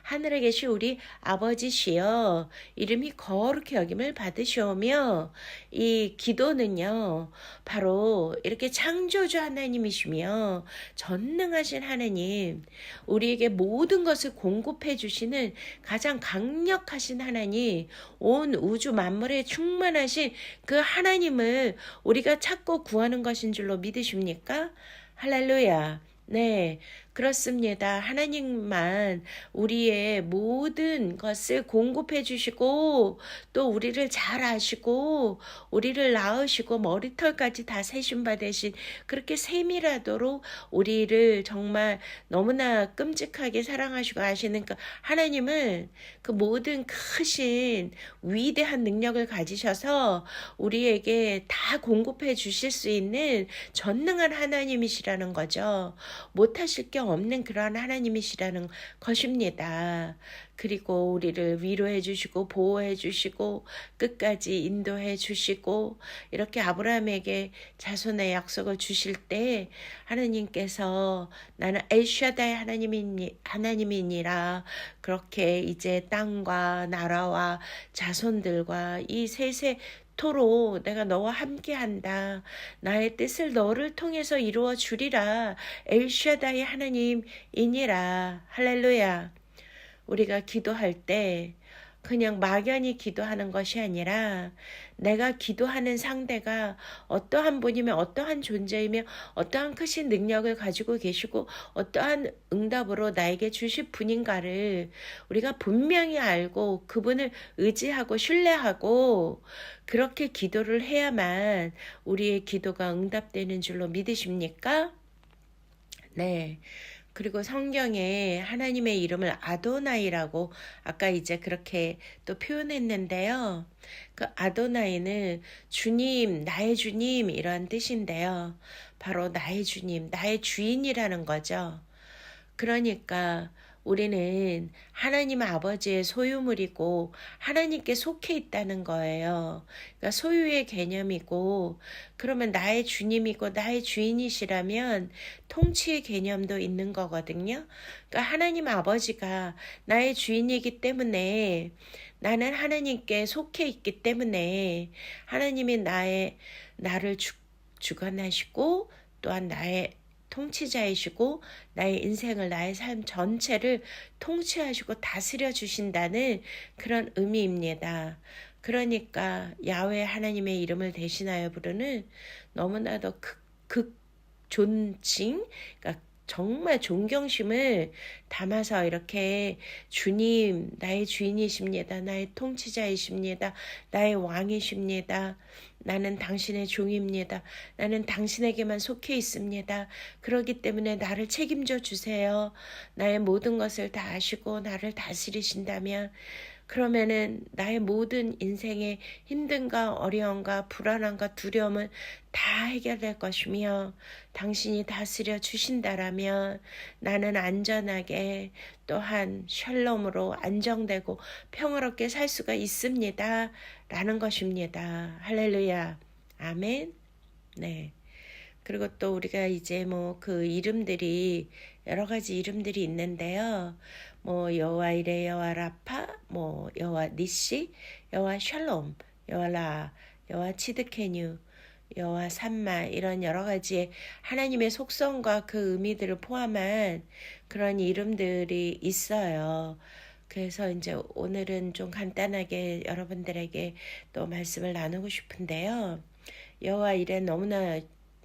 하늘에 계신 우리 아버지시여, 이름이 거룩히 여김을 받으시오며, 이 기도는요 바로 이렇게 창조주 하나님이시며 전능하신 하나님, 우리에게 모든 것을 공급해 주시는 가장 강력하신 하나님, 온 우주 만물에 충만하신 그 하나님을 우리가 찾고 구하는 것인 줄로 믿으십니까? 할렐루야. 네, 그렇습니다. 하나님만 우리의 모든 것을 공급해 주시고, 또 우리를 잘 아시고 우리를 낳으시고 머리털까지 다 세신 바 되신, 그렇게 세밀하도록 우리를 정말 너무나 끔찍하게 사랑하시고 아시는 그 하나님은 그 모든 크신 위대한 능력을 가지셔서 우리에게 다 공급해 주실 수 있는 전능한 하나님이시라는 거죠. 못하실 게 없는 그러한 하나님이시라는 것입니다. 그리고 우리를 위로해 주시고 보호해 주시고 끝까지 인도해 주시고, 이렇게 아브라함에게 자손의 약속을 주실 때 하나님께서 나는 엘샤다의 하나님이니라, 그렇게 이제 땅과 나라와 자손들과 이 세세토록 내가 너와 함께한다. 나의 뜻을 너를 통해서 이루어 주리라. 엘샤다의 하나님이니라. 할렐루야. 우리가 기도할 때 그냥 막연히 기도하는 것이 아니라, 내가 기도하는 상대가 어떠한 분이며 어떠한 존재이며 어떠한 크신 능력을 가지고 계시고 어떠한 응답으로 나에게 주실 분인가를 우리가 분명히 알고 그분을 의지하고 신뢰하고 그렇게 기도를 해야만 우리의 기도가 응답되는 줄로 믿으십니까? 네. 그리고 성경에 하나님의 이름을 아도나이라고 아까 이제 그렇게 또 표현했는데요. 그 아도나이는 주님, 나의 주님 이런 뜻인데요. 바로 나의 주님, 나의 주인이라는 거죠. 그러니까 우리는 하나님 아버지의 소유물이고 하나님께 속해 있다는 거예요. 그러니까 소유의 개념이고, 그러면 나의 주님이고 나의 주인이시라면 통치의 개념도 있는 거거든요. 그러니까 하나님 아버지가 나의 주인이기 때문에, 나는 하나님께 속해 있기 때문에 하나님이 나를 주관하시고 또한 나의 통치자이시고 나의 인생을, 나의 삶 전체를 통치하시고 다스려 주신다는 그런 의미입니다. 그러니까 야훼 하나님의 이름을 대신하여 부르는 너무나도 존칭, 그러니까 정말 존경심을 담아서 이렇게 주님, 나의 주인이십니다. 나의 통치자이십니다. 나의 왕이십니다. 나는 당신의 종입니다. 나는 당신에게만 속해 있습니다. 그렇기 때문에 나를 책임져 주세요. 나의 모든 것을 다 아시고 나를 다스리신다면, 그러면은 나의 모든 인생의 힘듦과 어려움과 불안함과 두려움은 다 해결될 것이며, 당신이 다스려 주신다라면 나는 안전하게 또한 샬롬으로 안정되고 평화롭게 살 수가 있습니다. 라는 것입니다. 할렐루야. 아멘. 네. 그리고 또 우리가 이제 그 이름들이 여러 가지 이름들이 있는데요. 여호와 이레, 여호와 라파, 여호와 니시, 여호와 샬롬, 여호와 라, 여호와 치드케뉴, 여호와 삼마, 이런 여러 가지의 하나님의 속성과 그 의미들을 포함한 그런 이름들이 있어요. 그래서 이제 오늘은 좀 간단하게 여러분들에게 또 말씀을 나누고 싶은데요. 여호와 일에 너무나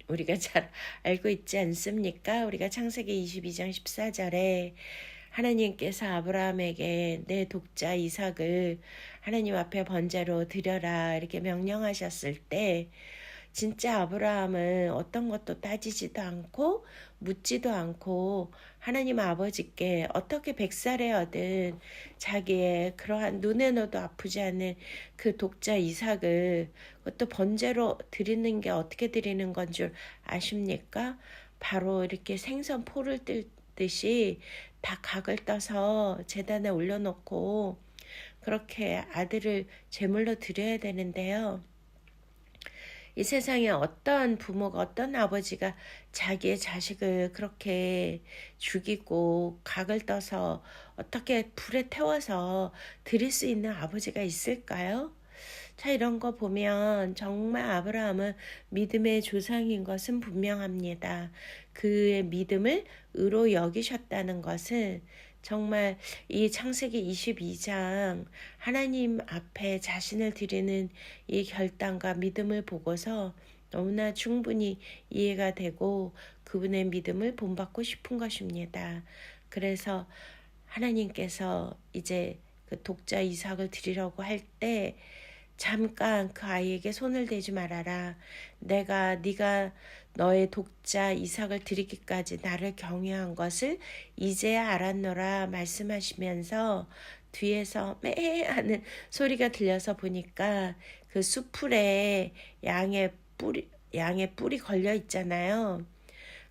우리가 잘 알고 있지 않습니까? 우리가 창세기 22장 14절에 하나님께서 아브라함에게 내 독자 이삭을 하나님 앞에 번제로 드려라 이렇게 명령하셨을 때 진짜 아브라함은 어떤 것도 따지지도 않고 묻지도 않고 하나님 아버지께 어떻게 백살에 얻은 자기의 그러한 눈에 넣어도 아프지 않은 그 독자 이삭을 그것도 번제로 드리는 게 어떻게 드리는 건 줄 아십니까? 바로 이렇게 생선 포를 뜰듯이 다 각을 떠서 제단에 올려놓고 그렇게 아들을 제물로 드려야 되는데요. 이 세상에 어떤 부모가 어떤 아버지가 자기의 자식을 그렇게 죽이고 각을 떠서 어떻게 불에 태워서 드릴 수 있는 아버지가 있을까요? 자, 이런 거 보면 정말 아브라함은 믿음의 조상인 것은 분명합니다. 그의 믿음을 의로 여기셨다는 것은 정말 이 창세기 22장 하나님 앞에 자신을 드리는 이 결단과 믿음을 보고서 너무나 충분히 이해가 되고 그분의 믿음을 본받고 싶은 것입니다. 그래서 하나님께서 이제 그 독자 이삭을 드리려고 할 때 잠깐 그 아이에게 손을 대지 말아라. 네가 너의 독자 이삭을 드리기까지 나를 경외한 것을 이제야 알았노라 말씀하시면서 뒤에서 매 하는 소리가 들려서 보니까 그 수풀에 양의 뿌리 걸려 있잖아요.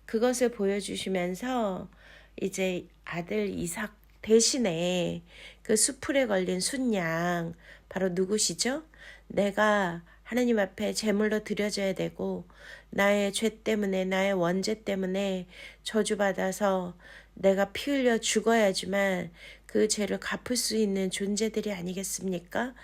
그것을 보여주시면서 이제 아들 이삭 대신에 그 수풀에 걸린 순양 바로 누구시죠? 내가 하나님 앞에 제물로 드려져야 되고 나의 죄 때문에 나의 원죄 때문에 저주받아서 내가 피 흘려 죽어야지만 그 죄를 갚을 수 있는 존재들이 아니겠습니까?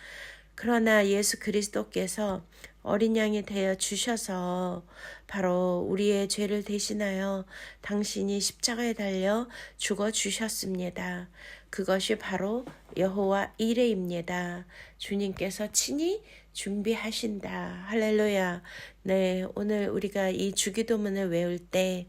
그러나 예수 그리스도께서 어린 양이 되어 주셔서 바로 우리의 죄를 대신하여 당신이 십자가에 달려 죽어 주셨습니다. 그것이 바로 여호와 이레입니다. 주님께서 친히 준비하신다. 할렐루야. 네, 오늘 우리가 이 주기도문을 외울 때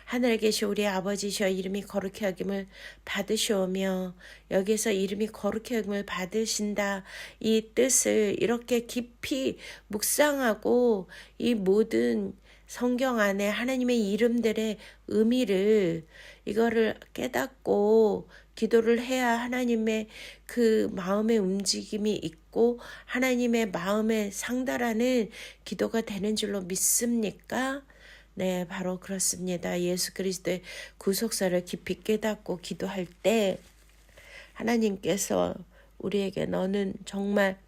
하늘에 계신 우리 아버지시여 이름이 거룩히 여김을 받으시오며 여기서 이름이 거룩히 여김을 받으신다 이 뜻을 이렇게 깊이 묵상하고 이 모든 성경 안에 하나님의 이름들의 의미를 이거를 깨닫고 기도를 해야 하나님의 그 마음의 움직임이 있고 하나님의 마음에 상달하는 기도가 되는 줄로 믿습니까? 네, 바로 그렇습니다. 예수 그리스도의 구속사를 깊이 깨닫고 기도할 때 하나님께서 우리에게 너는 정말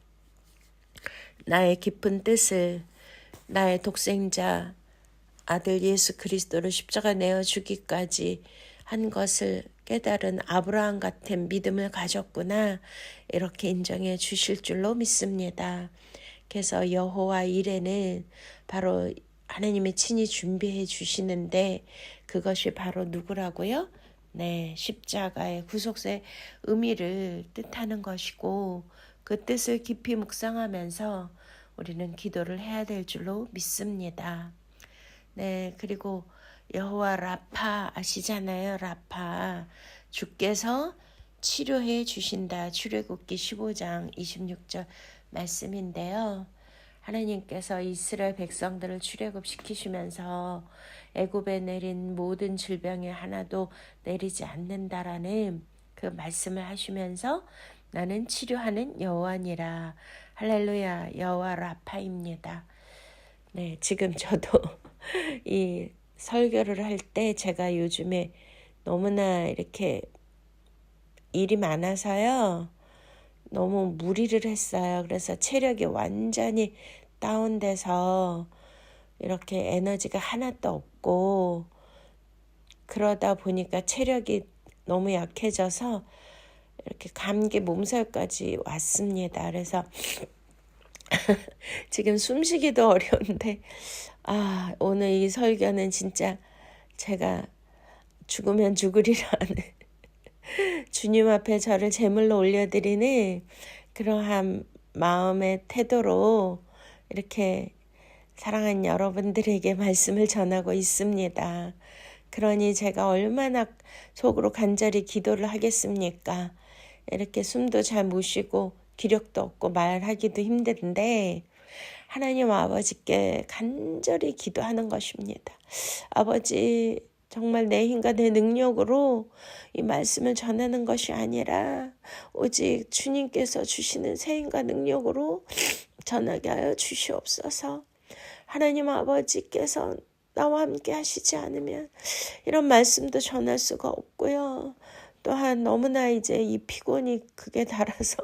나의 깊은 뜻을 나의 독생자 아들 예수 그리스도를 십자가 내어 주기까지 한 것을 깨달은 아브라함 같은 믿음을 가졌구나 이렇게 인정해 주실 줄로 믿습니다. 그래서 여호와 이레는 바로 하나님이 친히 준비해 주시는데 그것이 바로 누구라고요? 네, 십자가의 구속의 의미를 뜻하는 것이고 그 뜻을 깊이 묵상하면서 우리는 기도를 해야 될 줄로 믿습니다. 네, 그리고 여호와 라파 아시잖아요. 라파 주께서 치료해 주신다. 출애굽기 15장 26절 말씀인데요. 하나님께서 이스라엘 백성들을 출애굽시키시면서 애굽에 내린 모든 질병에 하나도 내리지 않는다라는 그 말씀을 하시면서 나는 치료하는 여호와니라. 할렐루야. 여호와 라파입니다. 네, 지금 저도 이 설교를 할 때 제가 요즘에 너무나 이렇게 일이 많아서요. 너무 무리를 했어요. 그래서 체력이 완전히 다운돼서 이렇게 에너지가 하나도 없고 그러다 보니까 체력이 너무 약해져서 이렇게 감기 몸살까지 왔습니다. 그래서 지금 숨쉬기도 어려운데 오늘 이 설교는 진짜 제가 죽으면 죽으리라는 주님 앞에 저를 제물로 올려드리는 그러한 마음의 태도로 이렇게 사랑하는 여러분들에게 말씀을 전하고 있습니다. 그러니 제가 얼마나 속으로 간절히 기도를 하겠습니까? 이렇게 숨도 잘 못 쉬고 기력도 없고 말하기도 힘든데 하나님 아버지께 간절히 기도하는 것입니다. 아버지, 정말 내 힘과 내 능력으로 이 말씀을 전하는 것이 아니라 오직 주님께서 주시는 새 힘과 능력으로 전하게 하여 주시옵소서. 하나님 아버지께서 나와 함께 하시지 않으면 이런 말씀도 전할 수가 없고요. 또한 너무나 이제 이 피곤이 극에 달아서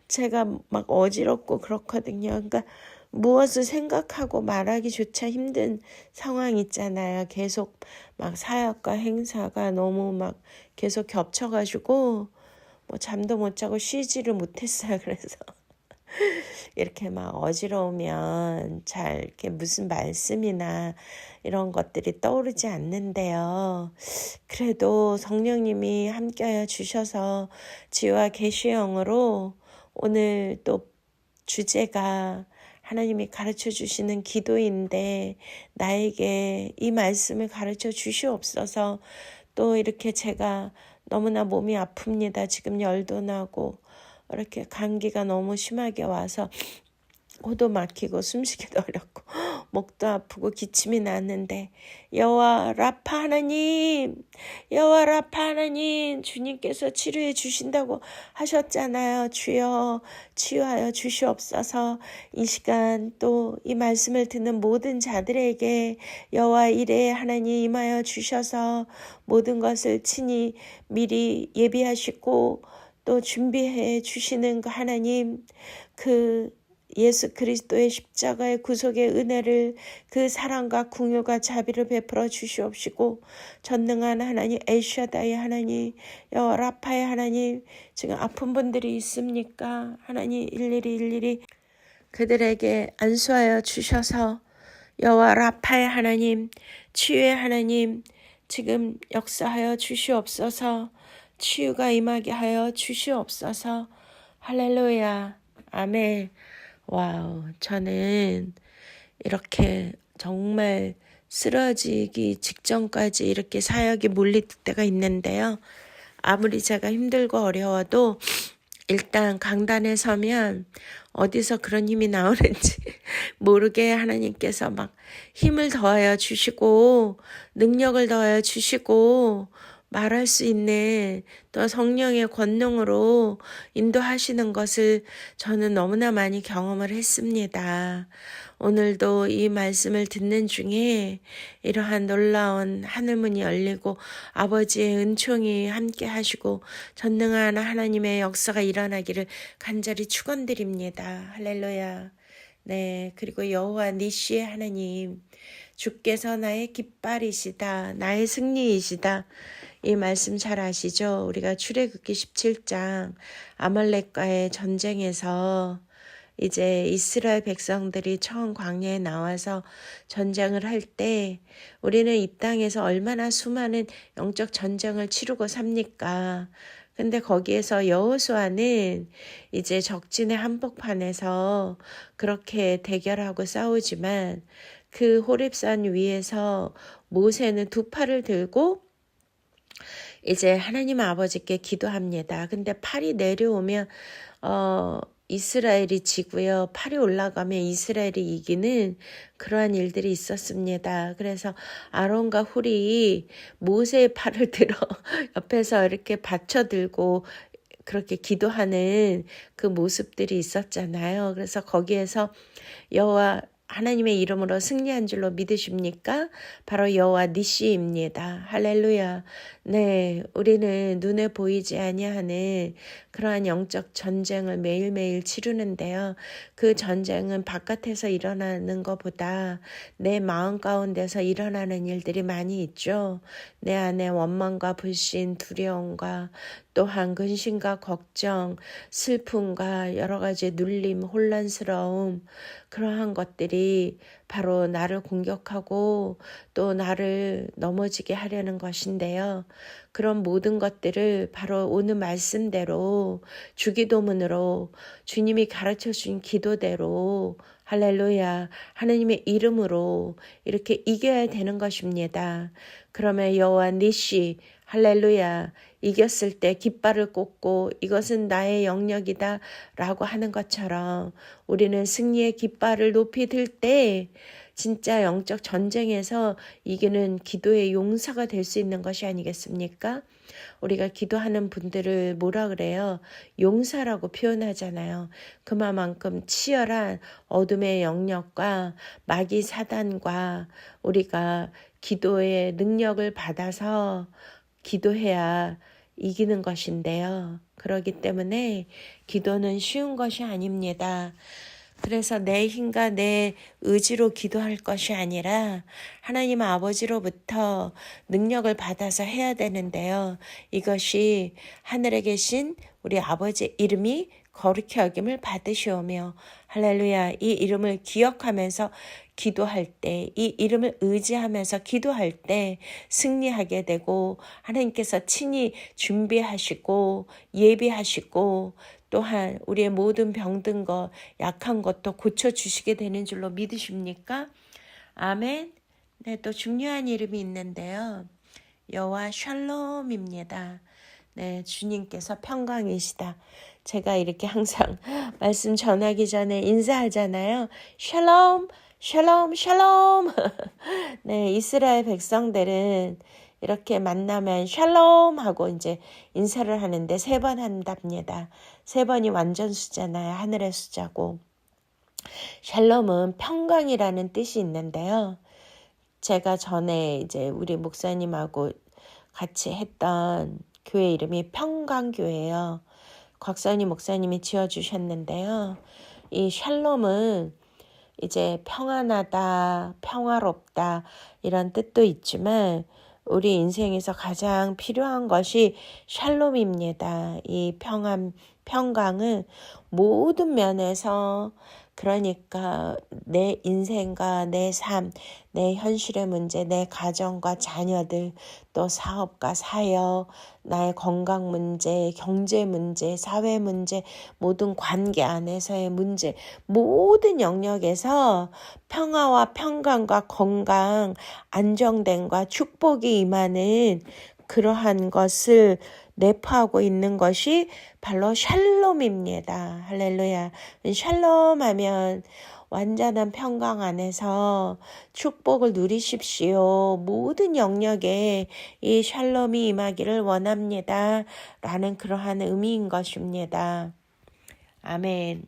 제가 막 어지럽고 그렇거든요. 그러니까 무엇을 생각하고 말하기조차 힘든 상황 있잖아요. 계속 막 사역과 행사가 너무 막 계속 겹쳐가지고 뭐 잠도 못 자고 쉬지를 못했어요. 그래서 이렇게 막 어지러우면 잘 이렇게 무슨 말씀이나 이런 것들이 떠오르지 않는데요. 그래도 성령님이 함께하여 주셔서 지혜와 계시의 영으로 오늘 또 주제가 하나님이 가르쳐 주시는 기도인데 나에게 이 말씀을 가르쳐 주시옵소서. 또 이렇게 제가 너무나 몸이 아픕니다. 지금 열도 나고 이렇게 감기가 너무 심하게 와서 코도 막히고 숨쉬기도 어렵고 목도 아프고 기침이 나는데 여호와 라파 하나님, 여호와 라파 하나님, 주님께서 치료해 주신다고 하셨잖아요. 주여 치유하여 주시옵소서. 이 시간 또 이 말씀을 듣는 모든 자들에게 여호와 이레 하나님 임하여 주셔서 모든 것을 친히 미리 예비하시고 또 준비해 주시는 그 하나님, 그 예수 그리스도의 십자가의 구속의 은혜를, 그 사랑과 긍휼과 자비를 베풀어 주시옵시고 전능한 하나님 엘샤다이 하나님, 여호와 라파의 하나님, 지금 아픈 분들이 있습니까? 하나님 일일이 그들에게 안수하여 주셔서 여호와 라파의 하나님, 치유의 하나님, 지금 역사하여 주시옵소서. 치유가 임하게 하여 주시옵소서. 할렐루야. 아멘. 와우, 저는 이렇게 정말 쓰러지기 직전까지 이렇게 사역이 몰릴 때가 있는데요. 아무리 제가 힘들고 어려워도 일단 강단에 서면 어디서 그런 힘이 나오는지 모르게 하나님께서 막 힘을 더하여 주시고 능력을 더하여 주시고 말할 수 있는 또 성령의 권능으로 인도하시는 것을 저는 너무나 많이 경험을 했습니다. 오늘도 이 말씀을 듣는 중에 이러한 놀라운 하늘문이 열리고 아버지의 은총이 함께 하시고 전능한 하나님의 역사가 일어나기를 간절히 축원드립니다. 할렐루야. 네, 그리고 여호와 니시의 하나님, 주께서 나의 깃발이시다, 나의 승리이시다. 이 말씀 잘 아시죠? 우리가 출애굽기 17장 아말렉과의 전쟁에서 이제 이스라엘 백성들이 처음 광야에 나와서 전쟁을 할 때 우리는 이 땅에서 얼마나 수많은 영적 전쟁을 치르고 삽니까? 근데 거기에서 여호수아는 이제 적진의 한복판에서 그렇게 대결하고 싸우지만 그 호렙산 위에서 모세는 두 팔을 들고 이제 하나님 아버지께 기도합니다. 근데 팔이 내려오면 이스라엘이 지고요. 팔이 올라가면 이스라엘이 이기는 그러한 일들이 있었습니다. 그래서 아론과 훌이 모세의 팔을 들어 옆에서 이렇게 받쳐들고 그렇게 기도하는 그 모습들이 있었잖아요. 그래서 거기에서 여호와 하나님의 이름으로 승리한 줄로 믿으십니까? 바로 여호와 니시입니다. 할렐루야. 네, 우리는 눈에 보이지 아니하는 그러한 영적 전쟁을 매일매일 치르는데요. 그 전쟁은 바깥에서 일어나는 것보다 내 마음 가운데서 일어나는 일들이 많이 있죠. 내 안에 원망과 불신, 두려움과 또한 근심과 걱정, 슬픔과 여러 가지 눌림, 혼란스러움, 그러한 것들이 바로 나를 공격하고 또 나를 넘어지게 하려는 것인데요. 그런 모든 것들을 바로 오늘 말씀대로 주기도문으로 주님이 가르쳐 주신 기도대로 할렐루야 하나님의 이름으로 이렇게 이겨야 되는 것입니다. 그러면 여호와 니시 할렐루야 이겼을 때 깃발을 꽂고 이것은 나의 영역이다 라고 하는 것처럼 우리는 승리의 깃발을 높이 들 때 진짜 영적 전쟁에서 이기는 기도의 용사가 될 수 있는 것이 아니겠습니까? 우리가 기도하는 분들을 뭐라 그래요? 용사라고 표현하잖아요. 그만큼 치열한 어둠의 영역과 마귀 사단과 우리가 기도의 능력을 받아서 기도해야 이기는 것인데요. 그렇기 때문에 기도는 쉬운 것이 아닙니다. 그래서 내 힘과 내 의지로 기도할 것이 아니라 하나님 아버지로부터 능력을 받아서 해야 되는데요. 이것이 하늘에 계신 우리 아버지 이름이 거룩히 여김을 받으시오며 할렐루야 이 이름을 기억하면서 기도할 때 이 이름을 의지하면서 기도할 때 승리하게 되고 하나님께서 친히 준비하시고 예비하시고 또한 우리의 모든 병든 것 약한 것도 고쳐주시게 되는 줄로 믿으십니까? 아멘. 네, 또 중요한 이름이 있는데요. 여호와 샬롬입니다. 네, 주님께서 평강이시다. 제가 이렇게 항상 말씀 전하기 전에 인사하잖아요. 샬롬, 샬롬, 샬롬. 네, 이스라엘 백성들은 이렇게 만나면 샬롬 하고 이제 인사를 하는데 3번 한답니다. 3번이 완전 숫자잖아요. 하늘의 숫자고. 샬롬은 평강이라는 뜻이 있는데요. 제가 전에 이제 우리 목사님하고 같이 했던 교회 이름이 평강교회예요. 곽선희 목사님이 지어주셨는데요. 이 샬롬은 이제 평안하다, 평화롭다 이런 뜻도 있지만 우리 인생에서 가장 필요한 것이 샬롬입니다. 이 평강은 모든 면에서 그러니까 내 인생과 내 삶, 내 현실의 문제, 내 가정과 자녀들, 또 사업과 사역, 나의 건강 문제, 경제 문제, 사회 문제, 모든 관계 안에서의 문제, 모든 영역에서 평화와 평강과 건강, 안정됨과 축복이 임하는 그러한 것을 내포하고 있는 것이 바로 샬롬입니다. 할렐루야. 샬롬 하면 완전한 평강 안에서 축복을 누리십시오. 모든 영역에 이 샬롬이 임하기를 원합니다. 라는 그러한 의미인 것입니다. 아멘.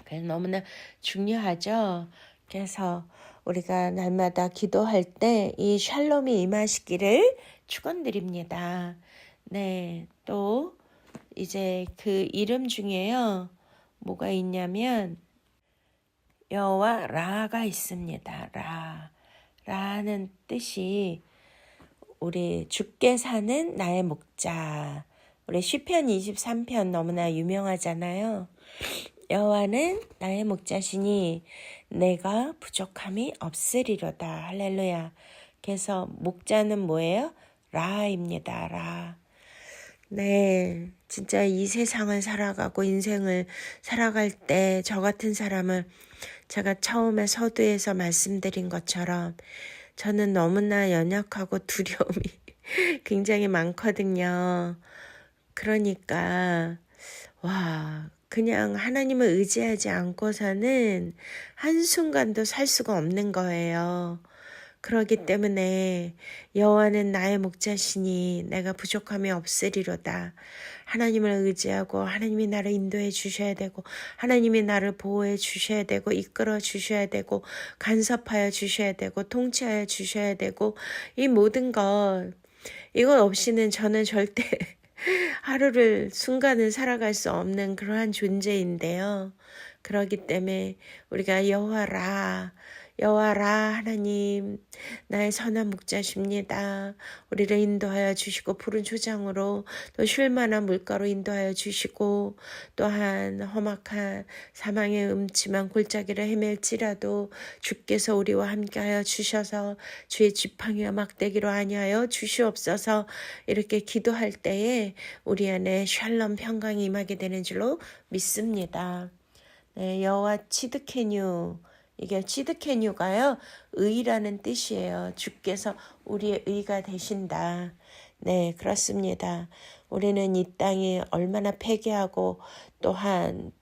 그래서 너무나 중요하죠. 그래서 우리가 날마다 기도할 때 이 샬롬이 임하시기를 축원드립니다. 네, 또 이제 그 이름 중에요. 뭐가 있냐면 여호와 라가 있습니다. 라는 뜻이 우리 주께 사는 나의 목자. 우리 시편 23편 너무나 유명하잖아요. 여호와는 나의 목자시니 내가 부족함이 없으리로다. 할렐루야. 그래서 목자는 뭐예요? 라입니다. 라. 네, 진짜 이 세상을 살아가고 인생을 살아갈 때 저 같은 사람은 제가 처음에 서두에서 말씀드린 것처럼 저는 너무나 연약하고 두려움이 굉장히 많거든요. 그러니까 그냥 하나님을 의지하지 않고서는 한순간도 살 수가 없는 거예요. 그렇기 때문에 여호와는 나의 목자시니 내가 부족함이 없으리로다. 하나님을 의지하고 하나님이 나를 인도해 주셔야 되고 하나님이 나를 보호해 주셔야 되고 이끌어 주셔야 되고 간섭하여 주셔야 되고 통치하여 주셔야 되고 이 모든 것 이것 없이는 저는 절대 순간을 살아갈 수 없는 그러한 존재인데요. 그렇기 때문에 우리가 여호와라 여호와라 하나님, 나의 선한 목자십니다. 우리를 인도하여 주시고 푸른 초장으로 또 쉴만한 물가로 인도하여 주시고, 또한 험악한 사망의 음침한 골짜기를 헤맬지라도 주께서 우리와 함께하여 주셔서 주의 지팡이와 막대기로 아니하여 주시옵소서. 이렇게 기도할 때에 우리 안에 샬롬 평강이 임하게 되는 줄로 믿습니다. 네, 여호와 치드케뉴, 이게 치드케뉴가요, 의라는 뜻이에요. 주께서 우리의 의가 되신다. 네, 그렇습니다. 우리는 이 땅이 얼마나 패괴하고 또한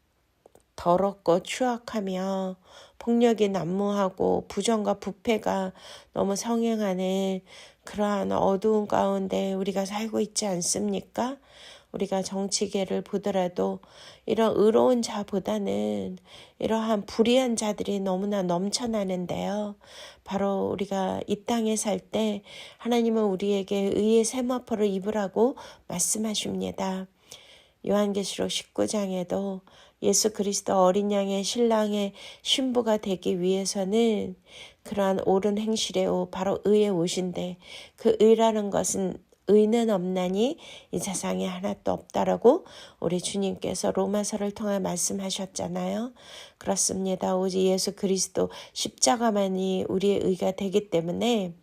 더럽고 추악하며 폭력이 난무하고 부정과 부패가 너무 성행하는 그러한 어두운 가운데 우리가 살고 있지 않습니까? 우리가 정치계를 보더라도 이런 의로운 자보다는 이러한 불의한 자들이 너무나 넘쳐나는데요. 바로 우리가 이 땅에 살 때 하나님은 우리에게 의의 세마포를 입으라고 말씀하십니다. 요한계시록 19장에도 예수 그리스도 어린 양의 신랑의 신부가 되기 위해서는 그러한 옳은 행실의 옷, 바로 의의 옷인데, 그 의라는 것은 의는 없나니 이 세상에 하나도 없다라고 우리 주님께서 로마서를 통해 말씀하셨잖아요. 그렇습니다. 오직 예수 그리스도 십자가만이 우리의 의가 되기 때문에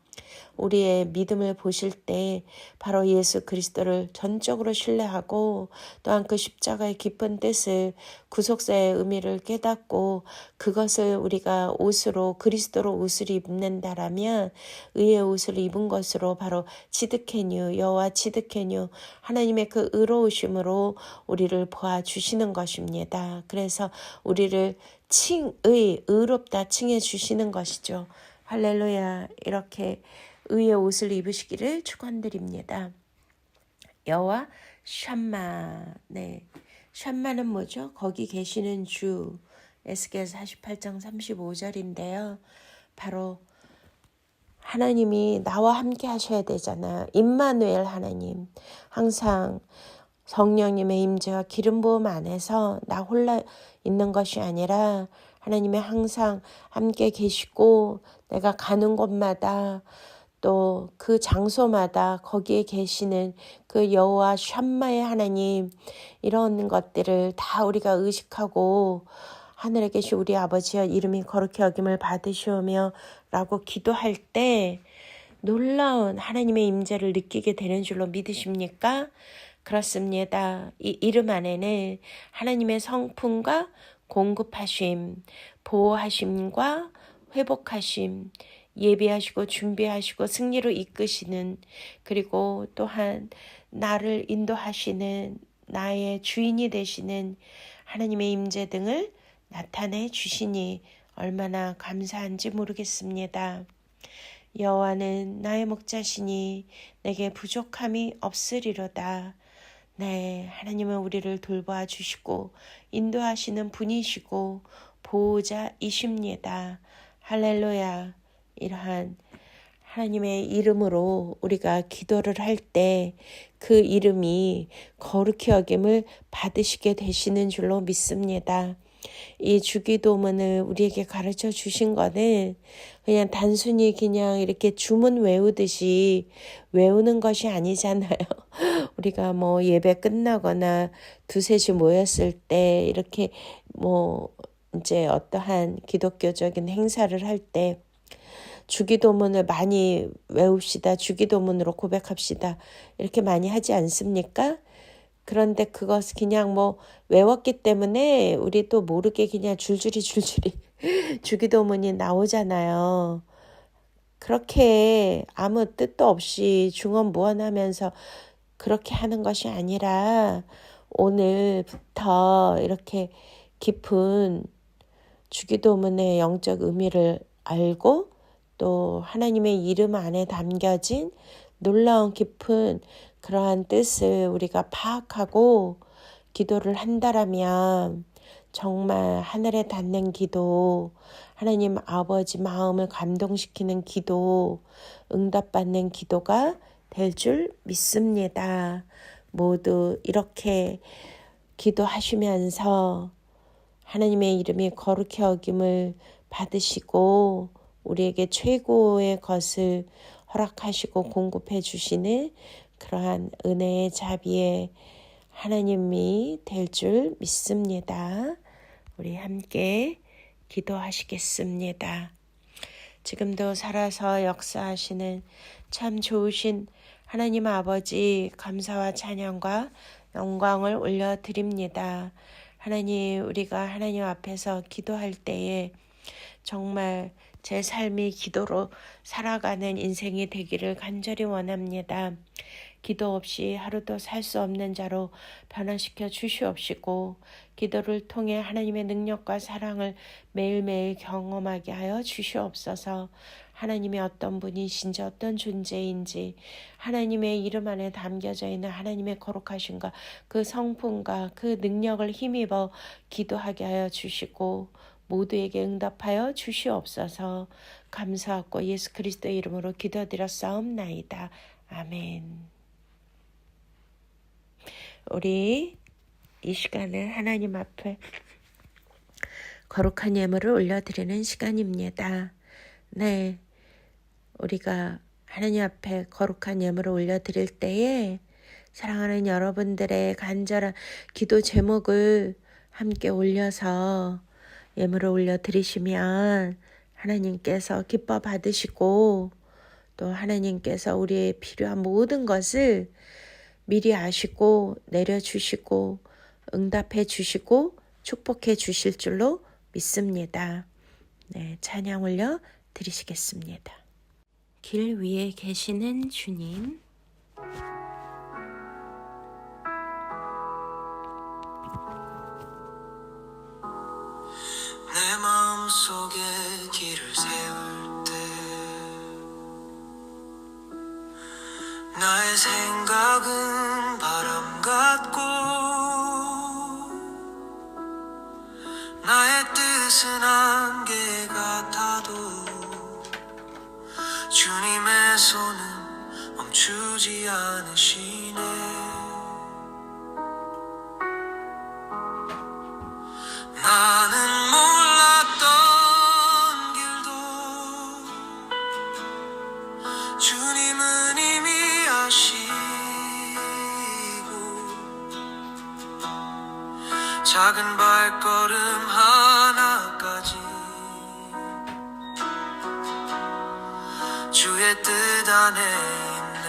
우리의 믿음을 보실 때 바로 예수 그리스도를 전적으로 신뢰하고, 또한 그 십자가의 깊은 뜻을, 구속사의 의미를 깨닫고 그것을 우리가 옷으로, 그리스도로 옷을 입는다라면 의의 옷을 입은 것으로 바로 치드케뉴, 여호와 치드케뉴, 하나님의 그 의로우심으로 우리를 보아주시는 것입니다. 그래서 우리를 의롭다 칭해 주시는 것이죠. 할렐루야. 이렇게 의의 옷을 입으시기를 축원드립니다. 여호와 샴마. 네, 샴마는 뭐죠? 거기 계시는 주. 에스겔 48장 35절인데요. 바로 하나님이 나와 함께 하셔야 되잖아요. 임마누엘 하나님. 항상 성령님의 임재와 기름 부음 안에서 나 홀라 있는 것이 아니라 하나님이 항상 함께 계시고, 내가 가는 곳마다 또 그 장소마다 거기에 계시는 그 여호와 샴마의 하나님, 이런 것들을 다 우리가 의식하고 하늘에 계신 우리 아버지여 이름이 거룩히 여김을 받으시오며 라고 기도할 때 놀라운 하나님의 임재를 느끼게 되는 줄로 믿으십니까? 그렇습니다. 이 이름 안에는 하나님의 성품과 공급하심, 보호하심과 회복하심, 예비하시고 준비하시고 승리로 이끄시는, 그리고 또한 나를 인도하시는 나의 주인이 되시는 하나님의 임재 등을 나타내 주시니 얼마나 감사한지 모르겠습니다. 여호와는 나의 목자시니 내게 부족함이 없으리로다. 네, 하나님은 우리를 돌보아 주시고 인도하시는 분이시고 보호자이십니다. 할렐루야. 이러한 하나님의 이름으로 우리가 기도를 할 때 그 이름이 거룩히 여김을 받으시게 되시는 줄로 믿습니다. 이 주기도문을 우리에게 가르쳐 주신 거는 그냥 단순히 그냥 이렇게 주문 외우듯이 외우는 것이 아니잖아요. 우리가 뭐 예배 끝나거나 두셋이 모였을 때 이렇게 뭐 이제 어떠한 기독교적인 행사를 할 때 주기도문을 많이 외웁시다. 주기도문으로 고백합시다. 이렇게 많이 하지 않습니까? 그런데 그것 그냥 뭐 외웠기 때문에 우리 또 모르게 그냥 줄줄이 주기도문이 나오잖아요. 그렇게 아무 뜻도 없이 중언부언하면서 그렇게 하는 것이 아니라 오늘부터 이렇게 깊은 주기도문의 영적 의미를 알고 또 하나님의 이름 안에 담겨진 놀라운 깊은 그러한 뜻을 우리가 파악하고 기도를 한다라면 정말 하늘에 닿는 기도, 하나님 아버지 마음을 감동시키는 기도, 응답받는 기도가 될 줄 믿습니다. 모두 이렇게 기도하시면서 하나님의 이름이 거룩히 여김을 받으시고 우리에게 최고의 것을 허락하시고 공급해 주시는 그러한 은혜의 자비의 하나님이 될 줄 믿습니다. 우리 함께 기도하시겠습니다. 지금도 살아서 역사하시는 참 좋으신 하나님 아버지, 감사와 찬양과 영광을 올려드립니다. 하나님, 우리가 하나님 앞에서 기도할 때에 정말 제 삶이 기도로 살아가는 인생이 되기를 간절히 원합니다. 기도 없이 하루도 살 수 없는 자로 변화시켜 주시옵시고, 기도를 통해 하나님의 능력과 사랑을 매일매일 경험하게 하여 주시옵소서. 하나님의 어떤 분이신지 어떤 존재인지, 하나님의 이름 안에 담겨져 있는 하나님의 거룩하심과 그 성품과 그 능력을 힘입어 기도하게 하여 주시고, 모두에게 응답하여 주시옵소서. 감사하고 예수 그리스도의 이름으로 기도드렸사옵나이다. 아멘. 우리 이 시간은 하나님 앞에 거룩한 예물을 올려드리는 시간입니다. 네, 우리가 하나님 앞에 거룩한 예물을 올려드릴 때에 사랑하는 여러분들의 간절한 기도 제목을 함께 올려서 예물을 올려드리시면 하나님께서 기뻐 받으시고, 또 하나님께서 우리의 필요한 모든 것을 미리 아시고 내려주시고 응답해 주시고 축복해 주실 줄로 믿습니다. 네, 찬양 올려 드리시겠습니다. 길 위에 계시는 주님, 내 마음속에 길을 세울 때 나의 생각은 바람 같고 나의 뜻은 안개 같아도 주님의 손은 멈추지 않으시네. 나는 몰랐던 길도 주님은 이미 아시고 작은 발걸음 하나까지 주의 뜻 안에 있네.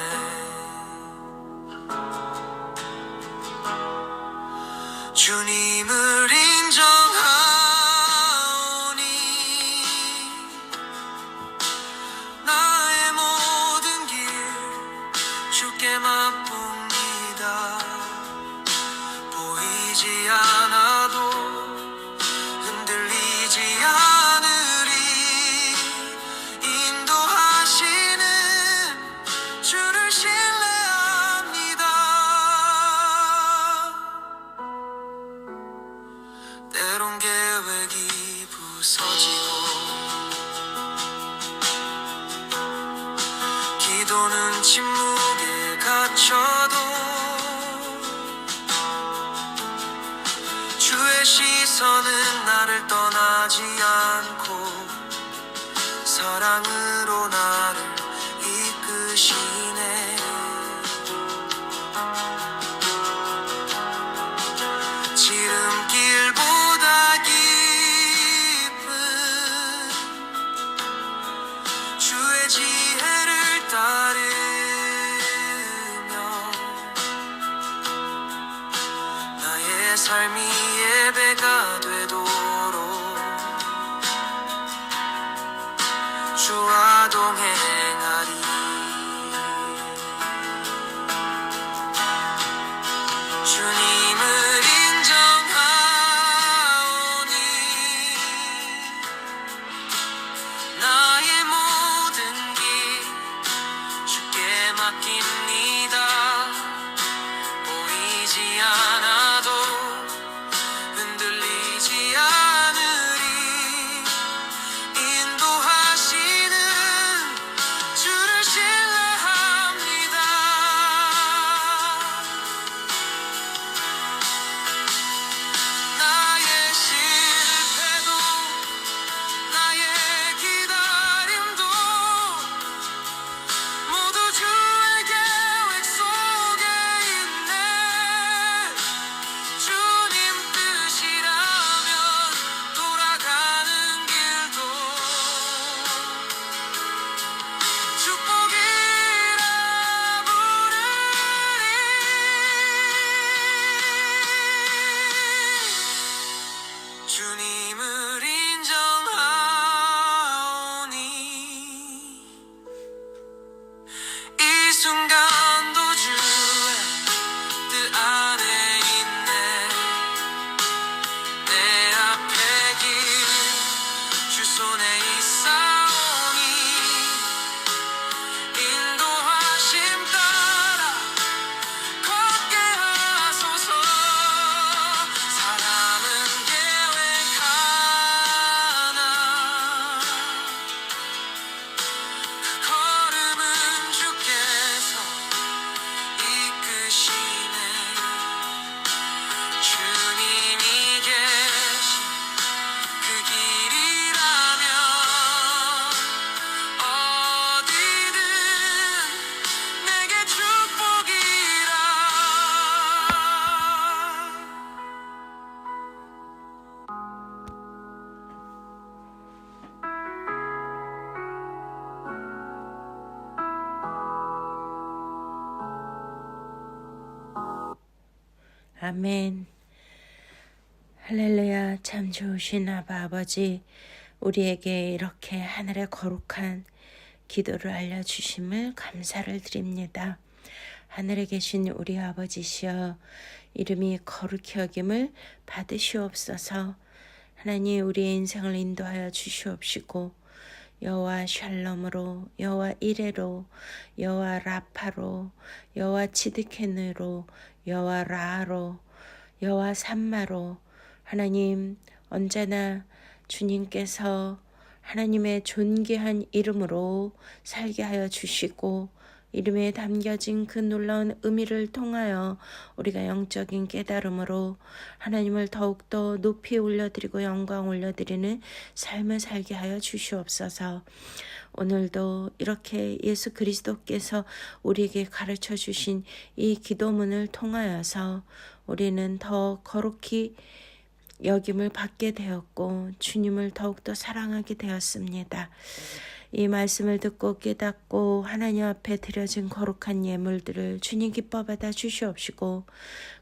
주님을 인정하오니 나의 모든 길 주께 맡깁니다. 보이지 않아도 흔들리지 않으리 인도하시는 주를 신뢰합니다. 때론 계획이 부서지고 기도는 침묵에 갇혀도 주의 시선은 나를 떠나지 않고 사랑으로 나를 이끄시네. 지름길보다 깊은 주의 지혜를 따르며 나의 삶이 예배가 되도록 주와 동행하리. 주님을 인정하오니 나의 모든 길 주께 맡깁니다. 보이지 않아도 아멘. 할렐루야. 참 좋으신 아버지, 우리에게 이렇게 하늘의 거룩한 기도를 알려주심을 감사를 드립니다. 하늘에 계신 우리 아버지시여, 이름이 거룩히 여김을 받으시옵소서. 하나님, 우리의 인생을 인도하여 주시옵시고, 여호와 샬롬으로, 여호와 이레로, 여호와 라파로, 여호와 치드케느로, 여호와 라로, 여호와 삼마로, 하나님 언제나 주님께서 하나님의 존귀한 이름으로 살게 하여 주시고, 이름에 담겨진 그 놀라운 의미를 통하여 우리가 영적인 깨달음으로 하나님을 더욱더 높이 올려드리고 영광 올려드리는 삶을 살게 하여 주시옵소서. 오늘도 이렇게 예수 그리스도께서 우리에게 가르쳐 주신 이 기도문을 통하여서 우리는 더 거룩히 여김을 받게 되었고 주님을 더욱더 사랑하게 되었습니다. 이 말씀을 듣고 깨닫고 하나님 앞에 드려진 거룩한 예물들을 주님 기뻐 받아 주시옵시고,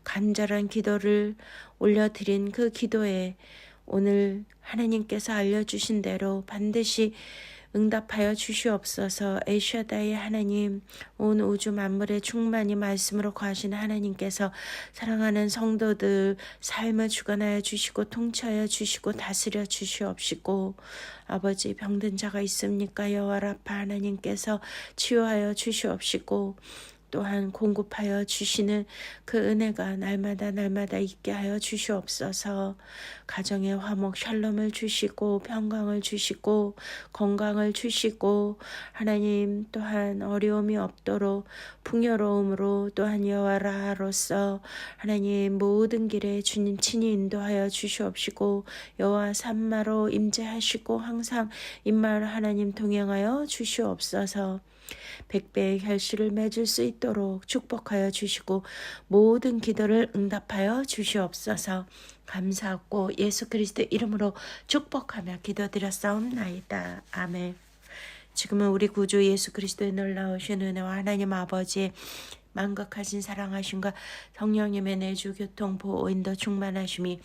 간절한 기도를 올려드린 그 기도에 오늘 하나님께서 알려주신 대로 반드시 응답하여 주시옵소서. 엘샤다이 하나님, 온 우주 만물의 충만히 말씀으로 거하신 하나님께서 사랑하는 성도들 삶을 주관하여 주시고 통치하여 주시고 다스려 주시옵시고, 아버지 병든 자가 있습니까? 여호와 라파 하나님께서 치유하여 주시옵시고, 또한 공급하여 주시는 그 은혜가 날마다 있게 하여 주시옵소서. 가정의 화목 샬롬을 주시고 평강을 주시고 건강을 주시고, 하나님 또한 어려움이 없도록 풍요로움으로 또한 여호와라로서 하나님 모든 길에 주님 친히 인도하여 주시옵시고, 여호와 삼마로 임재하시고 항상 임마을 하나님 동행하여 주시옵소서. 백배의 결실을 맺을 수 있도록 축복하여 주시고 모든 기도를 응답하여 주시옵소서. 감사하고 예수 그리스도 이름으로 축복하며 기도드렸사옵나이다. 아멘. 지금은 우리 구주 예수 그리스도의 놀라우신 은혜와 하나님 아버지의 만극하신 사랑하심과 성령님의 내주 교통 보호 인도 충만하심이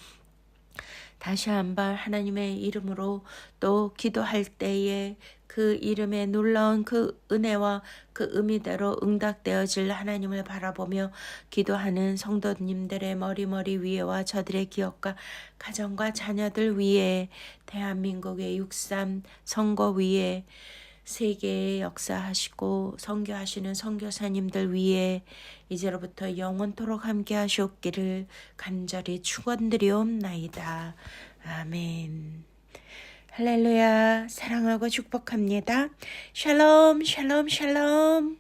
다시 한번 하나님의 이름으로 또 기도할 때에 그 이름의 놀라운 그 은혜와 그 의미대로 응답되어질 하나님을 바라보며 기도하는 성도님들의 머리 위에와 저들의 기업과 가정과 자녀들 위에, 대한민국의 6.3 선거 위에, 세계에 역사하시고 선교하시는 선교사님들 위에 이제로부터 영원토록 함께 하시옵기를 간절히 축원드리옵나이다. 아멘. 할렐루야. 사랑하고 축복합니다. 샬롬 샬롬 샬롬.